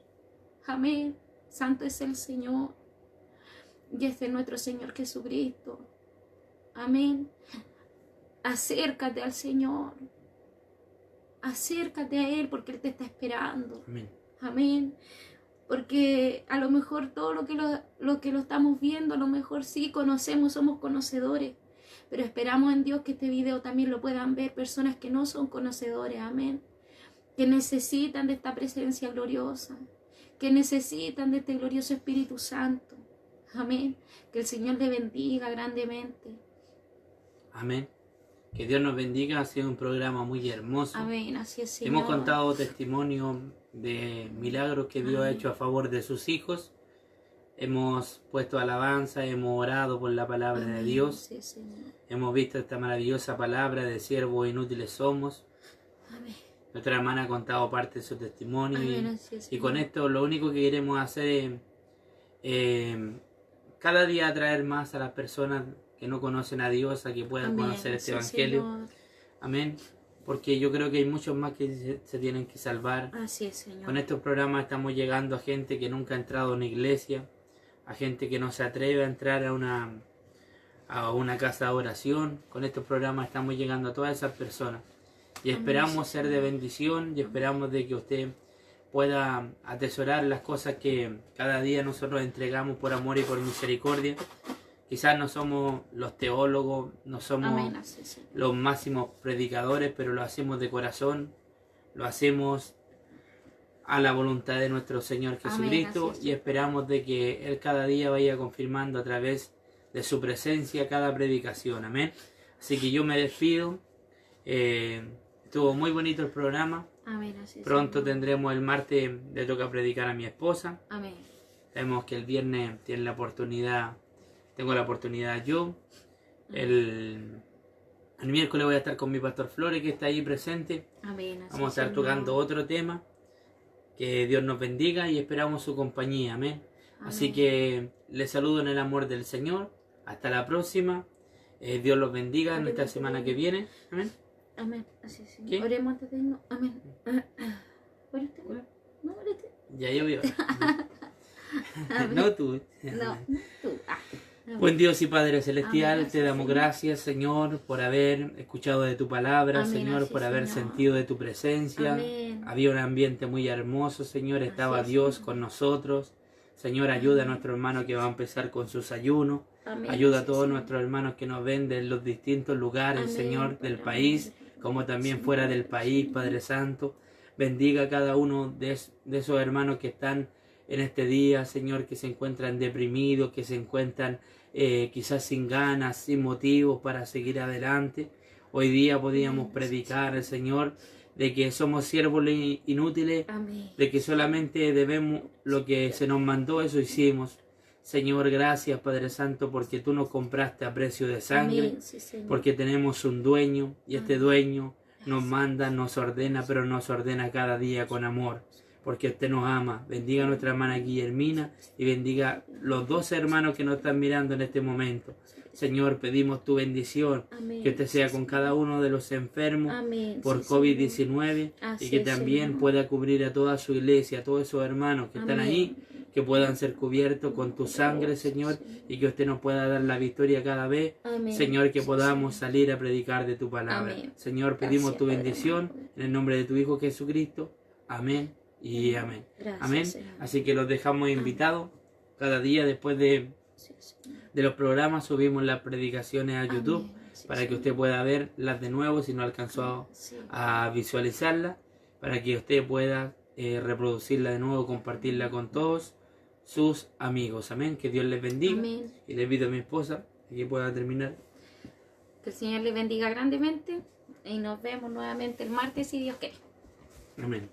Amén. Santo es el Señor. Y este es nuestro Señor Jesucristo. Amén. Acércate al Señor. Acércate a Él porque Él te está esperando. Amén. Amén. Porque a lo mejor todo lo que lo estamos viendo, a lo mejor sí conocemos, somos conocedores. Pero esperamos en Dios que este video también lo puedan ver personas que no son conocedores. Amén. Que necesitan de esta presencia gloriosa. Que necesitan de este glorioso Espíritu Santo. Amén. Que el Señor te bendiga grandemente. Amén. Que Dios nos bendiga. Ha sido un programa muy hermoso. Amén. Así es, Señor. Hemos contado testimonio de milagros que Dios ha hecho a favor de sus hijos. Hemos puesto alabanza, hemos orado por la palabra de Dios. Sí, Señor. Hemos visto esta maravillosa palabra de siervos inútiles somos. Amén. Nuestra hermana ha contado parte de su testimonio. Amén, así es, Y con esto lo único que queremos hacer es cada día atraer más a las personas que no conocen a Dios a que puedan Amén, conocer este así es, evangelio. Señor. Amén. Porque yo creo que hay muchos más que se tienen que salvar. Así es, Señor. Con estos programas estamos llegando a gente que nunca ha entrado a una iglesia, a gente que no se atreve a entrar a una casa de oración. Con estos programas estamos llegando a todas esas personas. Y esperamos ser de bendición y esperamos de que usted pueda atesorar las cosas que cada día nosotros entregamos por amor y por misericordia. Quizás no somos los teólogos, no somos Amén, así es, Señor. los máximos predicadores, pero lo hacemos de corazón, lo hacemos a la voluntad de nuestro Señor Jesucristo. Amén, así es. Y esperamos de que Él cada día vaya confirmando a través de su presencia cada predicación. Amén. Así que yo me despido. Estuvo muy bonito el programa. Amén, así es, Pronto Señor. tendremos el martes, le toca predicar a mi esposa. Amén. Sabemos que el viernes tengo la oportunidad yo. El miércoles voy a estar con mi pastor Flores, que está ahí presente. Amén, así Vamos a es, estar Señor. tocando otro tema. Que Dios nos bendiga y esperamos su compañía. Amén. Así Amén. que les saludo en el amor del Señor. Hasta la próxima. Dios los bendiga en esta semana que viene. Amén. Amén, así es, Señor. ¿Qué? Oremos antes de irnos. Amén. ¿Ora usted? No, ora usted. Ya yo veo. Amén. No tú. No, tú. Buen Dios y Padre Celestial, Amén, te damos Señor. gracias, Señor, por haber escuchado de tu palabra, Amén, Señor, así por es, haber Señor. sentido de tu presencia. Amén. Había un ambiente muy hermoso, Señor, estaba es, Dios Señor. con nosotros. Señor, ayuda a nuestro hermano que va a empezar con sus ayunos. Amén, Ayuda a así es, todos Señor. nuestros hermanos que nos ven de los distintos lugares, Amén, Señor, Padre del amado, país, Padre como también Señor. fuera del país, Padre Santo. Bendiga a cada uno de esos hermanos que están en este día, Señor, que se encuentran deprimidos, que se encuentran quizás sin ganas, sin motivos para seguir adelante. Hoy día podíamos predicar al Señor de que somos siervos inútiles, Amén. de que solamente debemos lo que se nos mandó, eso hicimos. Señor, gracias Padre Santo, porque tú nos compraste a precio de sangre, Amén, sí, Señor. porque tenemos un dueño y este Amén. dueño nos manda, nos ordena, pero nos ordena cada día con amor, porque usted nos ama. Bendiga a nuestra hermana Guillermina y bendiga los 2 hermanos que nos están mirando en este momento. Señor, pedimos tu bendición, Amén. que usted sea con cada uno de los enfermos Amén, por sí, COVID-19 Así y que es, también Señor. pueda cubrir a toda su iglesia, a todos esos hermanos que están Amén. ahí, que puedan ser cubiertos con tu sangre, Señor, y que usted nos pueda dar la victoria cada vez, Amén. Señor, que Sí, podamos salir a predicar de tu palabra. Amén. Señor, pedimos Gracias, tu Padre bendición amado. en el nombre de tu Hijo Jesucristo. Amén y amén. Gracias, Amén. Señor. Así que los dejamos invitados. Cada día después de Sí, Señor. los programas subimos las predicaciones a YouTube Amén. Sí, para que Señor. usted pueda verlas de nuevo si no alcanzó Sí. a visualizarlas, para que usted pueda reproducirla de nuevo, compartirla con todos sus amigos. Amén. Que Dios les bendiga. Amén. Y le pido a mi esposa que pueda terminar. Que el Señor les bendiga grandemente y nos vemos nuevamente el martes si Dios quiere. Amén.